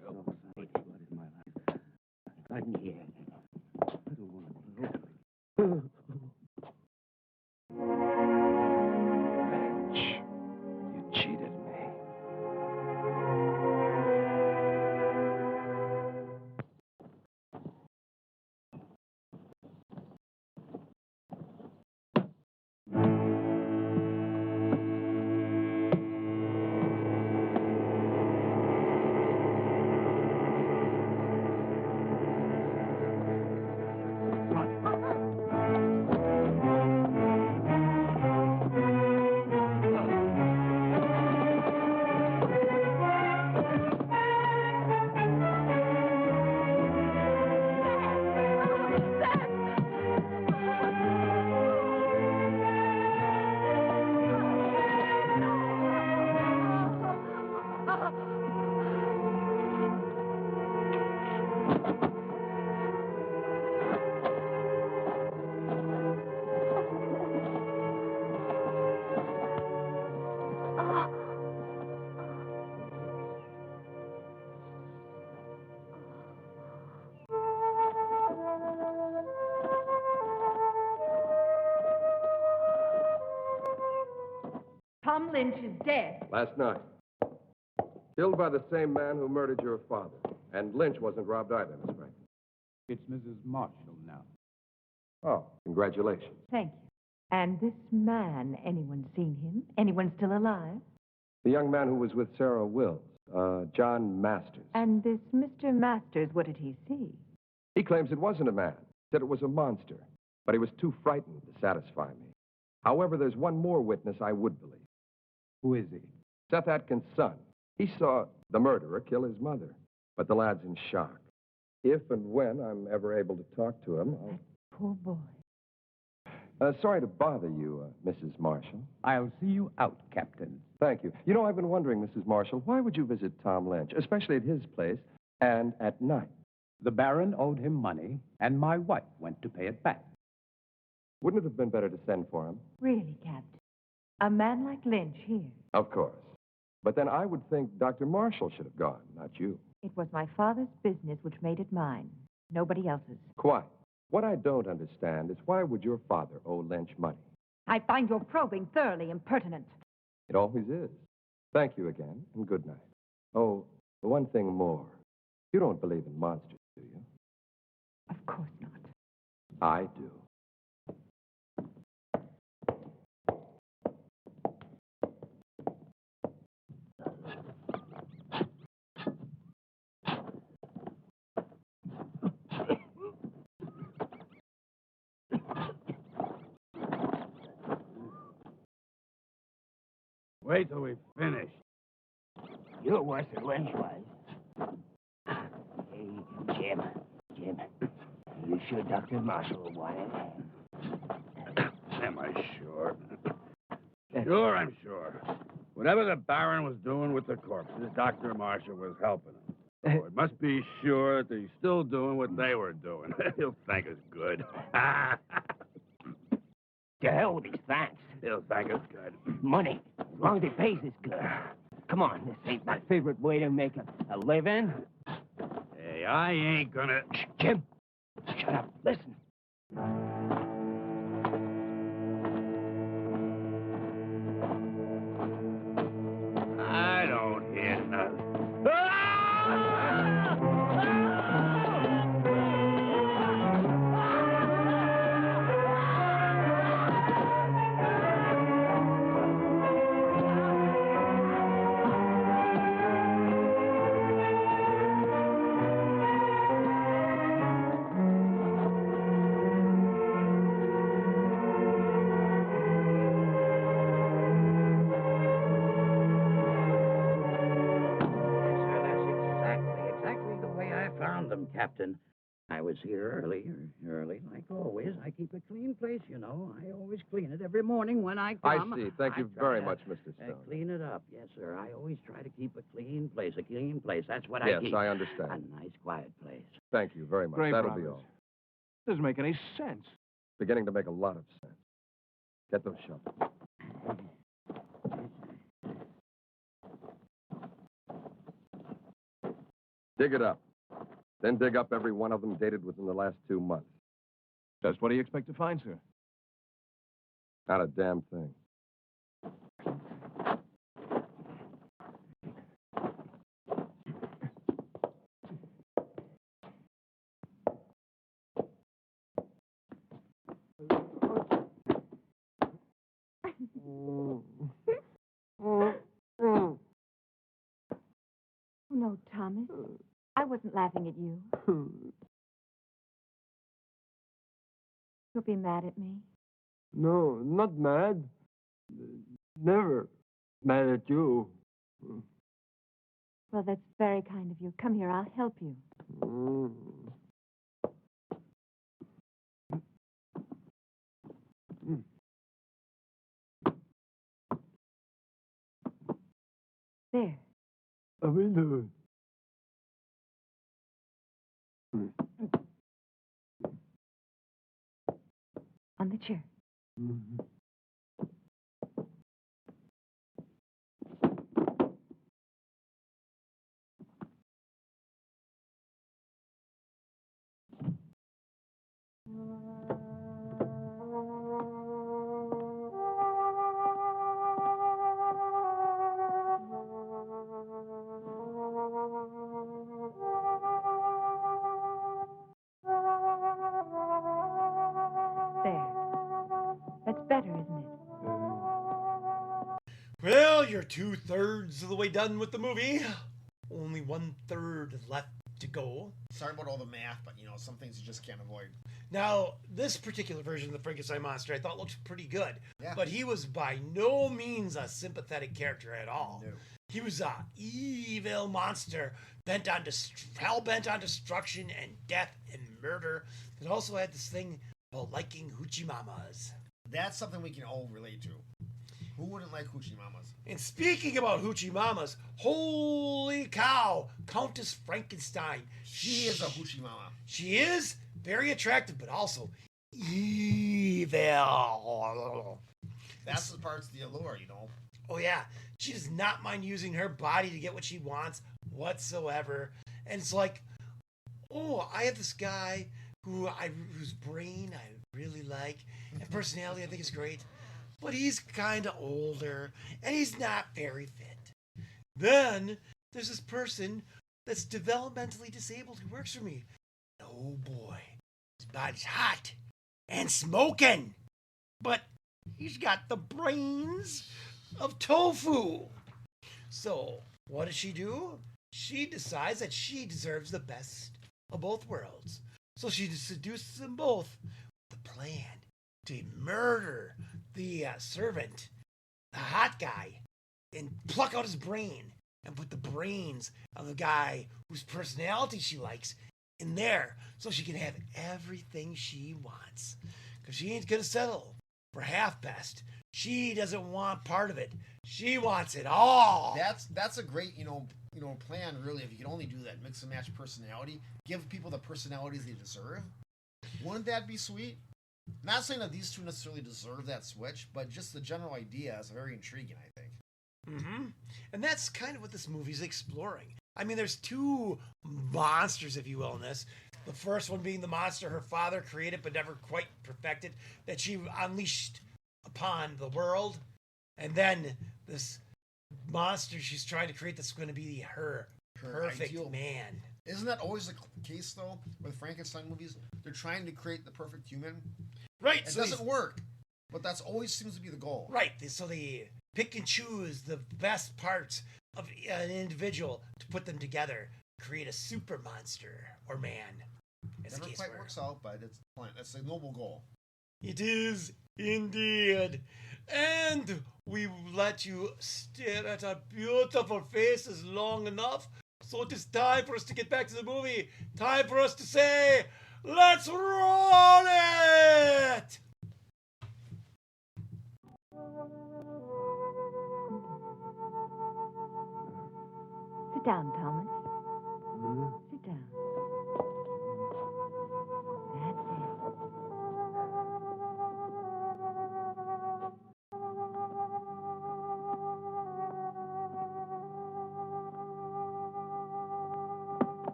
Terrible sight. Blood in my life. Blood in here. I don't want to blow. Lynch, you cheated me. Tom Lynch is dead. Last night. Killed by the same man who murdered your father. And Lynch wasn't robbed either, Miss Frank. It's Mrs. Marshall now. Oh, congratulations. Thank you. And this man, anyone seen him? Anyone still alive? The young man who was with Sarah Wills, John Masters. And this Mr. Masters, what did he see? He claims it wasn't a man. Said it was a monster. But he was too frightened to satisfy me. However, there's one more witness I would believe. Who is he? Seth Atkins' son. He saw the murderer kill his mother. But the lad's in shock. If and when I'm ever able to talk to him, I'll... Poor boy. Sorry to bother you, Mrs. Marshall. I'll see you out, Captain. Thank you. You know, I've been wondering, Mrs. Marshall, why would you visit Tom Lynch, especially at his place, and at night? The Baron owed him money, and my wife went to pay it back. Wouldn't it have been better to send for him? Really, Captain? A man like Lynch here. Of course. But then I would think Dr. Marshall should have gone, not you. It was my father's business which made it mine. Nobody else's. Quite. What I don't understand is why would your father owe Lynch money? I find your probing thoroughly impertinent. It always is. Thank you again, and good night. Oh, one thing more. You don't believe in monsters, do you? Of course not. I do. Wait till we finish. You're worse than Lynch was. Hey, Jim. You sure Dr. Marshall will want it? Am I sure? Sure, I'm sure. Whatever the Baron was doing with the corpses, Dr. Marshall was helping him. So it must be sure that he's still doing what they were doing. He'll thank us good. To hell with these thanks. He'll thank us good. Money, as long as he pays us good. Come on, this ain't my favorite way to make a living. Hey, I ain't gonna... Shh, Jim, shut up. Listen. I don't hear nothing. Captain. I was here early, like always. I keep a clean place, you know. I always clean it every morning when I come. I see. Thank you very much, Mr. Stone. Clean it up, yes, sir. I always try to keep a clean place. That's what I keep. Yes, I understand. A nice, quiet place. Thank you very much. Great That'll promise. be all. Doesn't make any sense. Beginning to make a lot of sense. Get those shovels. Dig it up. Then dig up every one of them dated within the last 2 months. Just what do you expect to find, sir? Not a damn thing. No, Thomas. I wasn't laughing at you. You'll be mad at me. No, not mad. Never mad at you. Well, that's very kind of you. Come here, I'll help you. There. I will do it. On the chair. Better, isn't it? Well, you're 2/3 of the way done with the movie. Only 1/3 left to go. Sorry about all the math, but some things you just can't avoid. Now, this particular version of the Frankenstein monster I thought looked pretty good, Yeah. but he was by no means a sympathetic character at all. No. He was a evil monster hell-bent on destruction and death and murder that also had this thing about liking hoochie mamas. That's something we can all relate to. Who wouldn't like hoochie mamas? And speaking about hoochie mamas, holy cow, Countess Frankenstein. She is a hoochie mama. She is very attractive, but also evil. That's the parts of the allure, Oh yeah, she does not mind using her body to get what she wants whatsoever. And it's like, oh, I have this guy whose brain I really like, and personality I think is great, but he's kind of older and he's not very fit. Then there's this person that's developmentally disabled who works for me. Oh boy, his body's hot and smoking, but he's got the brains of tofu. So what does she do? She decides that she deserves the best of both worlds. So she seduces them both with the plan to murder the servant, the hot guy, and pluck out his brain and put the brains of the guy whose personality she likes in there so she can have everything she wants. Because she ain't going to settle for half best. She doesn't want part of it. She wants it all. That's a great, plan, really, if you can only do that. Mix and match personality. Give people the personalities they deserve. Wouldn't that be sweet? Not saying that these two necessarily deserve that switch, but just the general idea is very intriguing, I think. Mm-hmm. And that's kind of what this movie's exploring. I mean, there's two monsters, if you will, in this. The first one being the monster her father created but never quite perfected, that she unleashed upon the world. And then this monster she's trying to create that's going to be her perfect ideal man. Isn't that always the case, though, with Frankenstein movies? They're trying to create the perfect human. Right. It doesn't work, but that's always seems to be the goal. Right. So they pick and choose the best parts of an individual to put them together, create a super monster or man. Never quite works out, but that's a noble goal. It is indeed. And we let you stare at our beautiful faces long enough. So it is time for us to get back to the movie. Time for us to say, let's roll it! Sit down, Thomas. Sit down. That's it.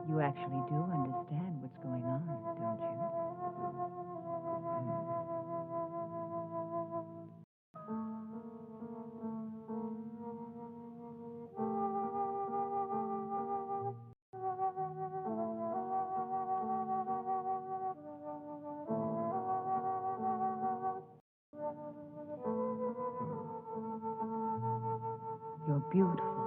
You actually do understand what's going on, don't you? You're beautiful.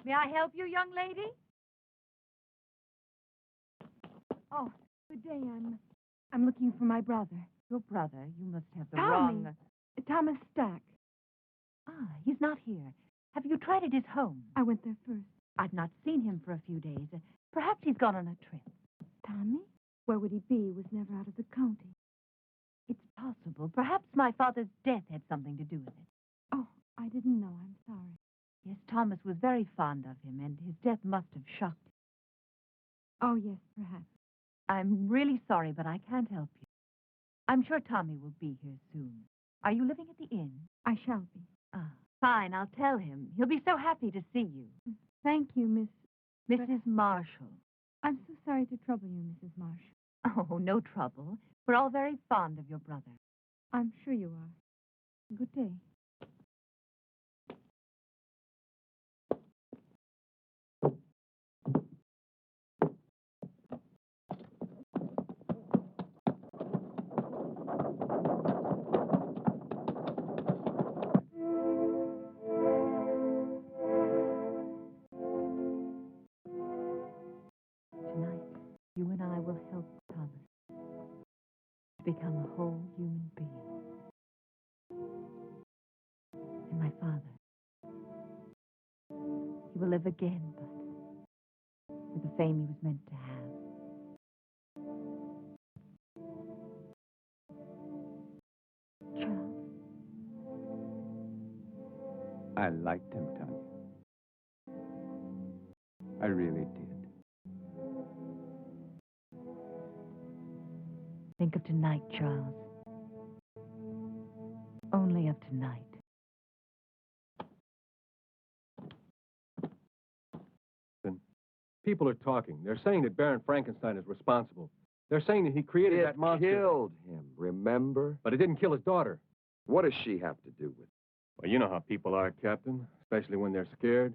May I help you, young lady? Oh, good day. I'm looking for my brother. Your brother? You must have the wrong... Thomas Stack. Ah, he's not here. Have you tried at his home? I went there first. I've not seen him for a few days. Perhaps he's gone on a trip. Tommy? Where would he be? He was never out of the county. It's possible. Perhaps my father's death had something to do with it. Oh, I didn't know. I'm sorry. Yes, Thomas was very fond of him, and his death must have shocked him. Oh, yes, perhaps. I'm really sorry, but I can't help you. I'm sure Tommy will be here soon. Are you living at the inn? I shall be. Ah, fine. I'll tell him. He'll be so happy to see you. Thank you, Mrs. Marshall. I'm so sorry to trouble you, Mrs. Marshall. Oh, no trouble. We're all very fond of your brother. I'm sure you are. Good day. Tonight, you and I will help Thomas to become a whole human being. And my father, he will live again, but with the fame he was meant to have. Charles? I liked him, Tania. I really did. Think of tonight, Charles. Only of tonight. People are talking. They're saying that Baron Frankenstein is responsible. They're saying that he created that monster. Killed him, remember? But it didn't kill his daughter. What does she have to do with it? Well, you know how people are, Captain, especially when they're scared.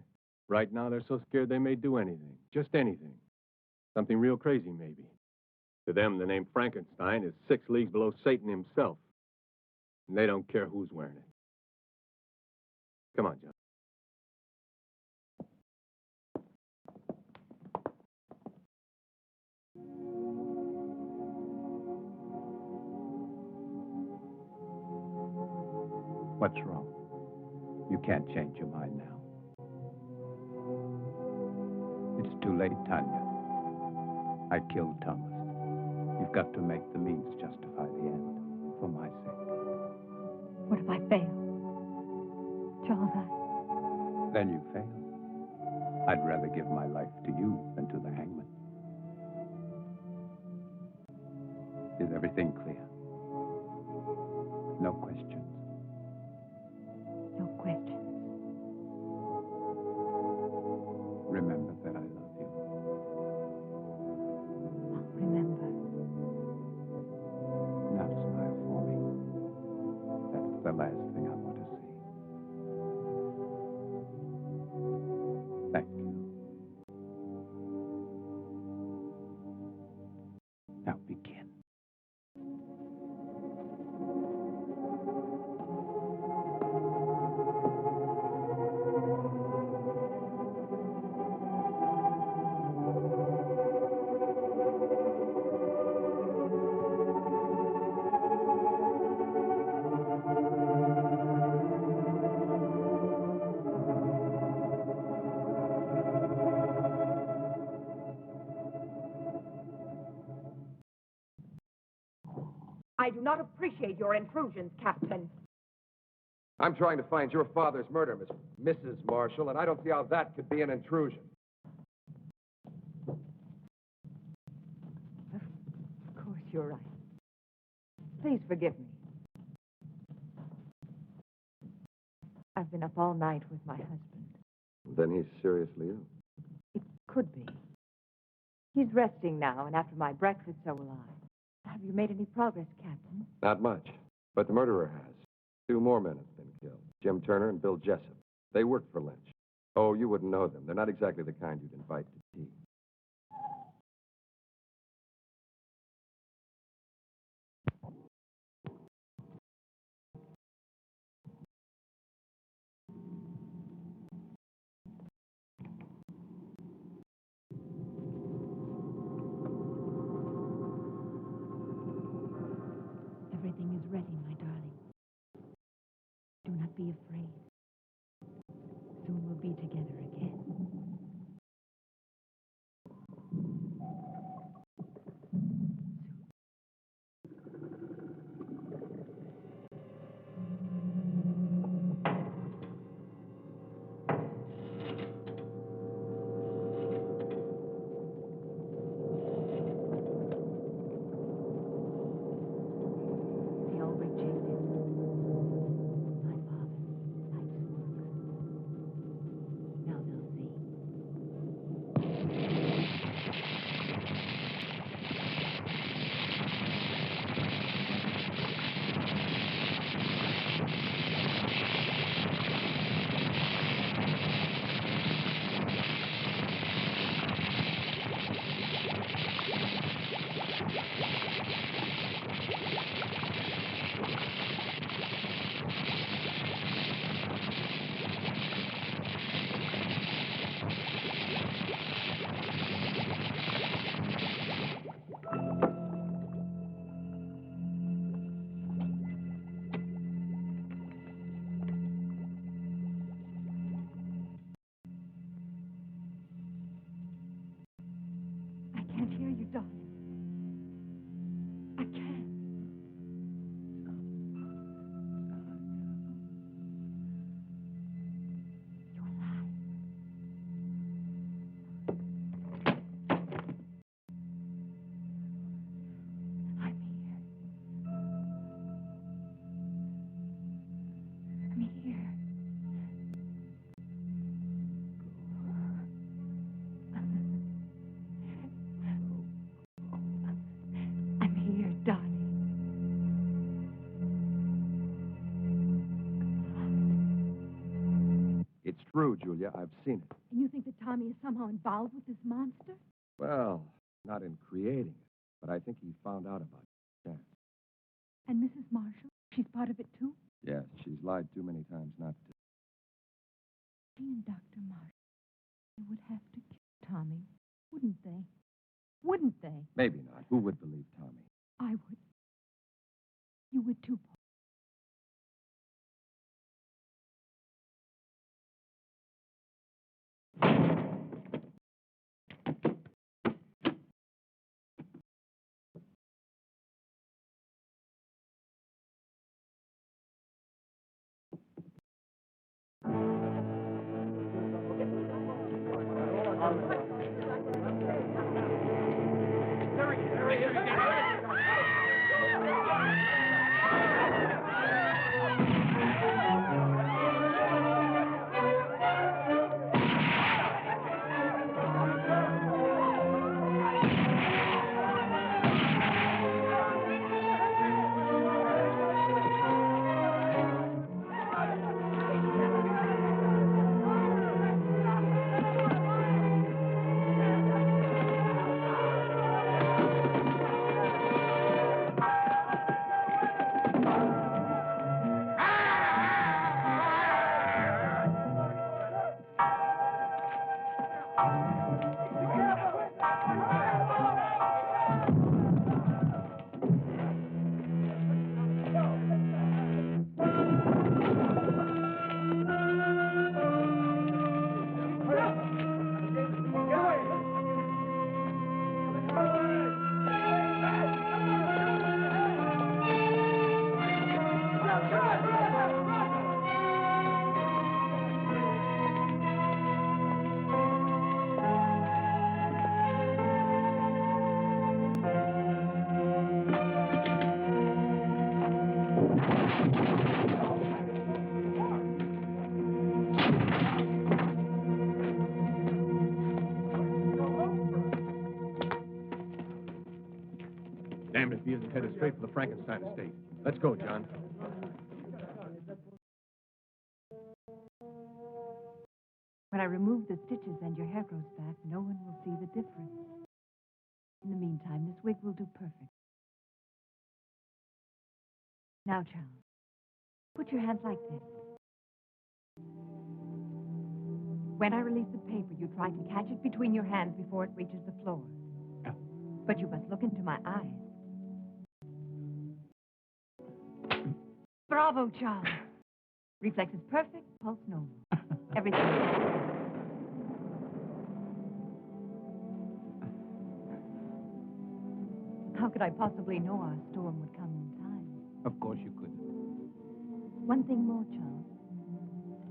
Right now, they're so scared they may do anything. Just anything. Something real crazy, maybe. To them, the name Frankenstein is 6 leagues below Satan himself. And they don't care who's wearing it. Come on, John. What's wrong? You can't change your mind now. It's too late, Tania. I killed Thomas. You've got to make the means justify the end, for my sake. What if I fail? Charles, Then you fail. I'd rather give my life to you than to the hangman. Is everything clear? No questions. No questions. Remember that I love you. I'll remember. Now smile for me. That's the last thing I want to see. Thank you. Now begin. I do not appreciate your intrusions, Captain. I'm trying to find your father's murder, Mrs. Marshall, and I don't see how that could be an intrusion. Of course, you're right. Please forgive me. I've been up all night with my husband. Then he's seriously ill. It could be. He's resting now, and after my breakfast, so will I. Have you made any progress, Captain? Not much, but the murderer has. 2 more men have been killed, Jim Turner and Bill Jessup. They worked for Lynch. Oh, you wouldn't know them. They're not exactly the kind you'd invite to tea. be afraid. Soon we'll be together again. They all rejected my father. Life's work. Now they'll see. I can't hear you, darling. I can't. You're alive. I'm here. I'm here. I'm here, darling. It's true, Julia. I've seen it. And you think that Tommy is somehow involved with this monster? Well, not in creating it, but I think he found out about it. Yeah. And Mrs. Marshall? She's part of it, too? Yes, she's lied too many times not to. She and Dr. Marshall, they would have to kill Tommy, wouldn't they? Wouldn't they? Maybe not. Who would believe Tommy? I would. You would, too, Paul. Damned if he isn't headed straight for the Frankenstein estate. Let's go, John. When I remove the stitches and your hair grows back, no one will see the difference. In the meantime, this wig will do perfect. Now, Charles, put your hands like this. When I release the paper, you try to catch it between your hands before it reaches the floor. But you must look into my eyes. Bravo, Charles. Reflexes perfect, pulse normal. Everything. How could I possibly know our storm would come in time? Of course you couldn't. One thing more, Charles.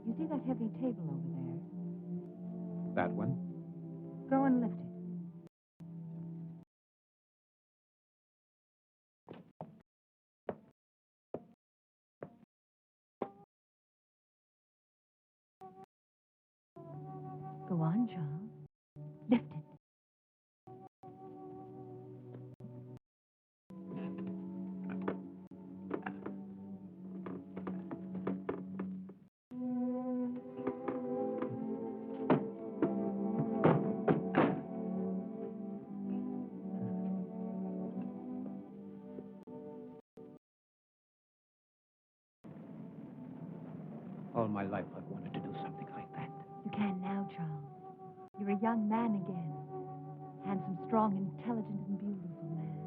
You see that heavy table over there? That one? Go and lift it. Go on, Charles. Lift it. All my life I've wanted to do something like that. You can now, Charles. You're a young man again. Handsome, strong, intelligent, and beautiful man.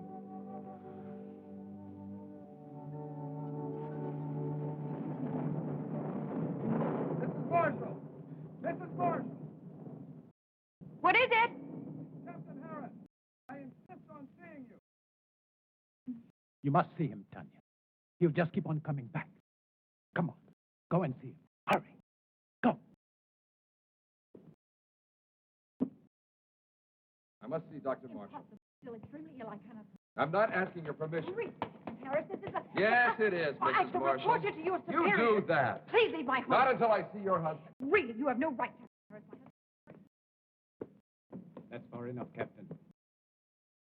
Mrs. Marshall! Mrs. Marshall! What is it? Captain Harris, I insist on seeing you. You must see him, Tanya. He'll just keep on coming back. Come on, go and see him. Hurry. Go. I must see Dr. Marshall. Still extremely ill. I cannot. I'm not asking your permission. Read, Harris, this is a... Yes, it is, I Mrs. shall Marshall. report you to your You superior. do that. Please leave my home. Not until I see your husband. Really, you have no right to... Harris, my husband. That's far enough, Captain.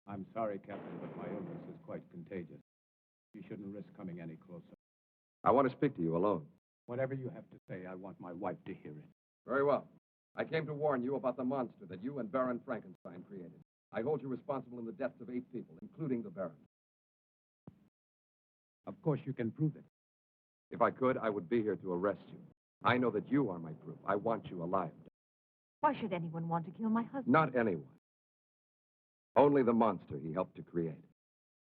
I'm sorry, Captain, but my illness is quite contagious. You shouldn't risk coming any closer. I want to speak to you alone. Whatever you have to say, I want my wife to hear it. Very well. I came to warn you about the monster that you and Baron Frankenstein created. I hold you responsible in the deaths of 8 people, including the Baron. Of course you can prove it. If I could, I would be here to arrest you. I know that you are my proof. I want you alive. Why should anyone want to kill my husband? Not anyone. Only the monster he helped to create.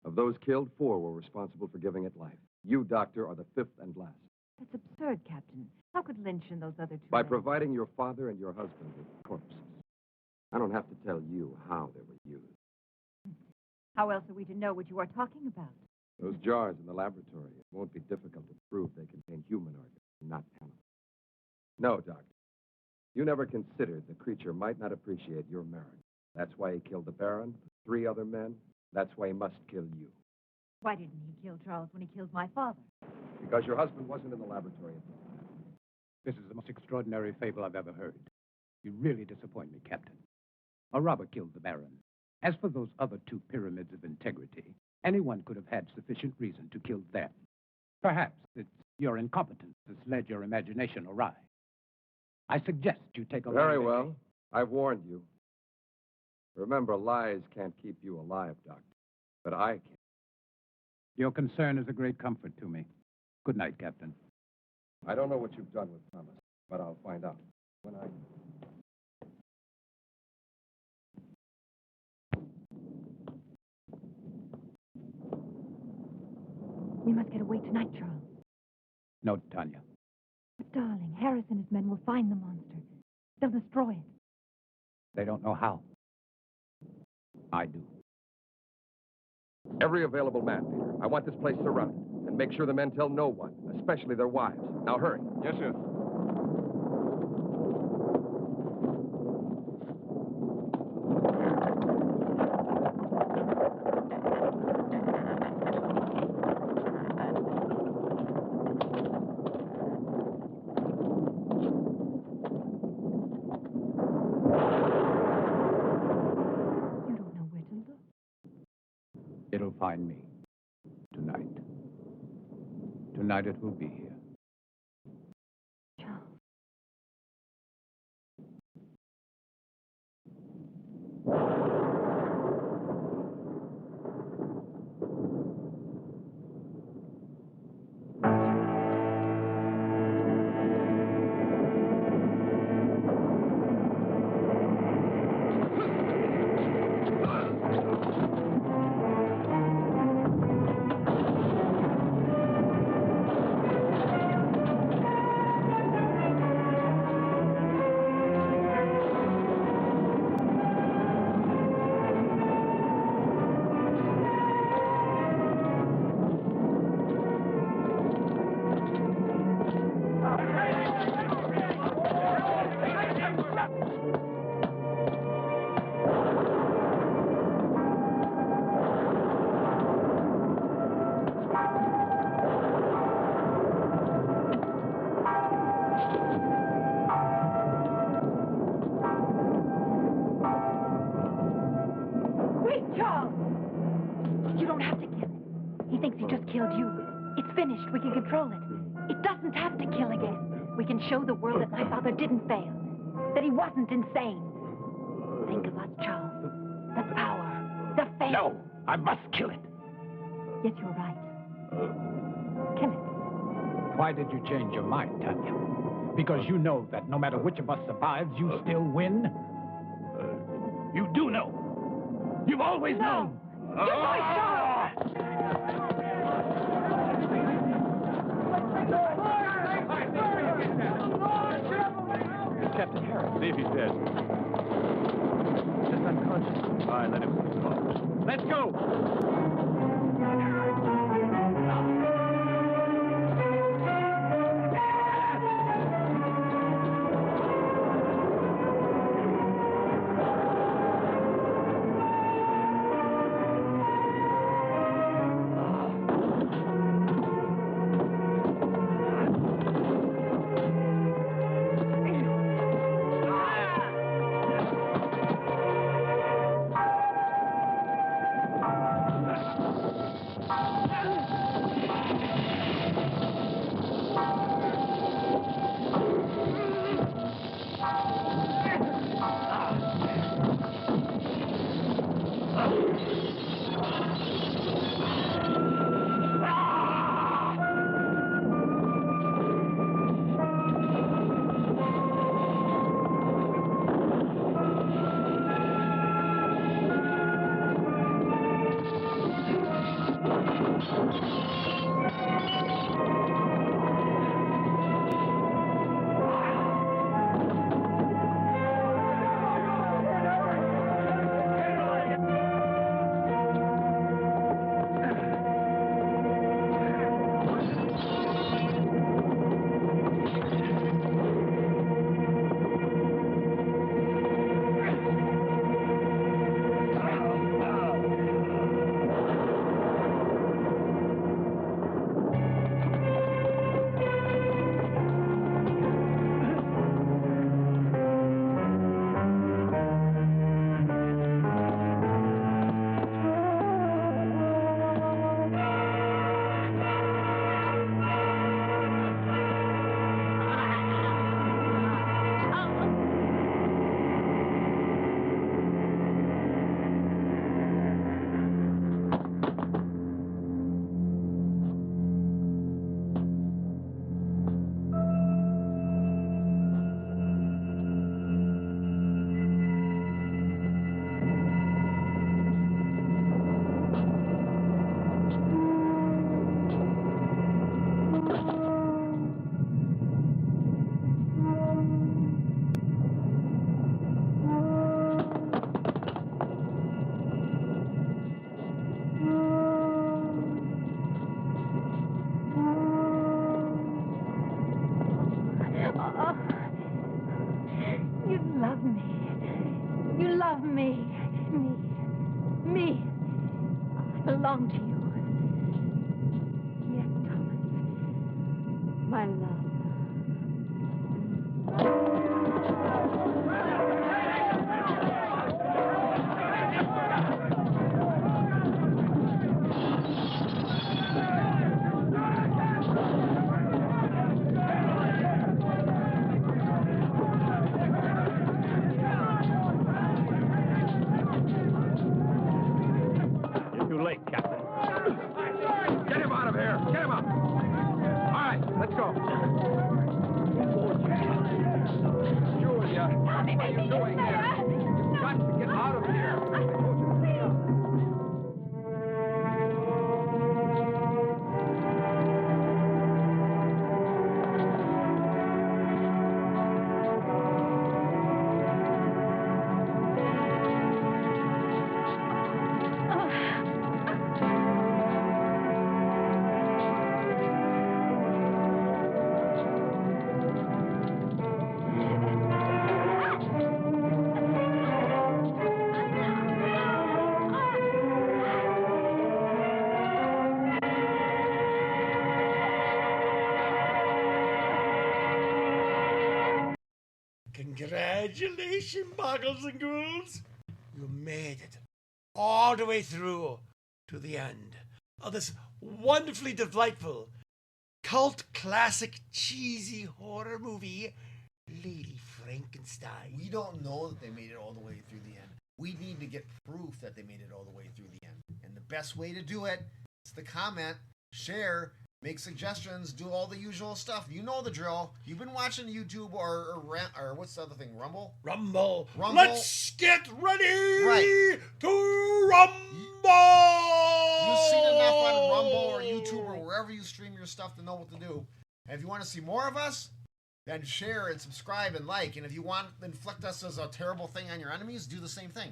Of those killed, 4 were responsible for giving it life. You, Doctor, are the 5th and last. That's absurd, Captain. How could Lynch and those other 2 By men... providing your father and your husband with corpses. I don't have to tell you how they were used. How else are we to know what you are talking about? Those jars in the laboratory, it won't be difficult to prove they contain human organs, not animals. No, Doctor. You never considered the creature might not appreciate your merit. That's why he killed the Baron, 3 other men. That's why he must kill you. Why didn't he kill Charles when he killed my father? Because your husband wasn't in the laboratory at the time. This is the most extraordinary fable I've ever heard. You really disappoint me, Captain. A robber killed the Baron. As for those other 2 pyramids of integrity, anyone could have had sufficient reason to kill them. Perhaps it's your incompetence that's led your imagination awry. I suggest you take a Very well. I've warned you. Remember, lies can't keep you alive, Doctor. But I can. Your concern is a great comfort to me. Good night, Captain. I don't know what you've done with Thomas, but I'll find out. When I... We must get away tonight, Charles. No, Tanya. But, darling, Harris and his men will find the monster. They'll destroy it. They don't know how. I do. Every available man, Peter. I want this place surrounded. And make sure the men tell no one, especially their wives. Now hurry. Yes, sir. You don't know where to look. It'll find me. Tonight. Tonight it will be here. Charles. thinks he just killed you. It's finished. We can control it. It doesn't have to kill again. We can show the world that my father didn't fail, that he wasn't insane. Think of us, Charles. The power, the fame. No, I must kill it. Yes, you're right. Kill it. Why did you change your mind, Tanya? Because you know that no matter which of us survives, you still win? You do know. You've always known. You're right, Charles! Captain Harris. See if he's dead. Just unconscious. All right, let him go. Let's go! You love me. You love me. Me. I belong to you. Yes, Thomas. My love. Too late, Captain. Get him out of here! Get him out! All right, let's go. Julia, what are you doing here? You've got to get out of here. Congratulations, Boggles and Ghouls. You made it all the way through to the end of this wonderfully delightful, cult classic cheesy horror movie, Lady Frankenstein. We don't know that they made it all the way through the end. We need to get proof that they made it all the way through the end. And the best way to do it is to comment, share, make suggestions, do all the usual stuff. You know the drill. You've been watching YouTube or what's the other thing? Rumble? Rumble. Rumble. Let's get ready to rumble. You've seen enough on Rumble or YouTube or wherever you stream your stuff to know what to do. And if you want to see more of us, then share and subscribe and like. And if you want to inflict us as a terrible thing on your enemies, do the same thing.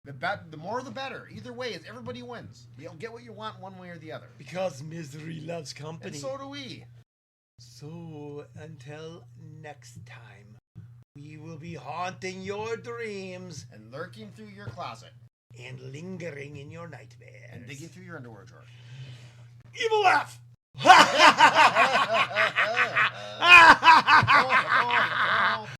The more the better. Either way, everybody wins. You'll get what you want one way or the other. Because misery loves company. And so do we. So until next time, we will be haunting your dreams. And lurking through your closet. And lingering in your nightmares. And digging through your underwear drawer. Evil laugh!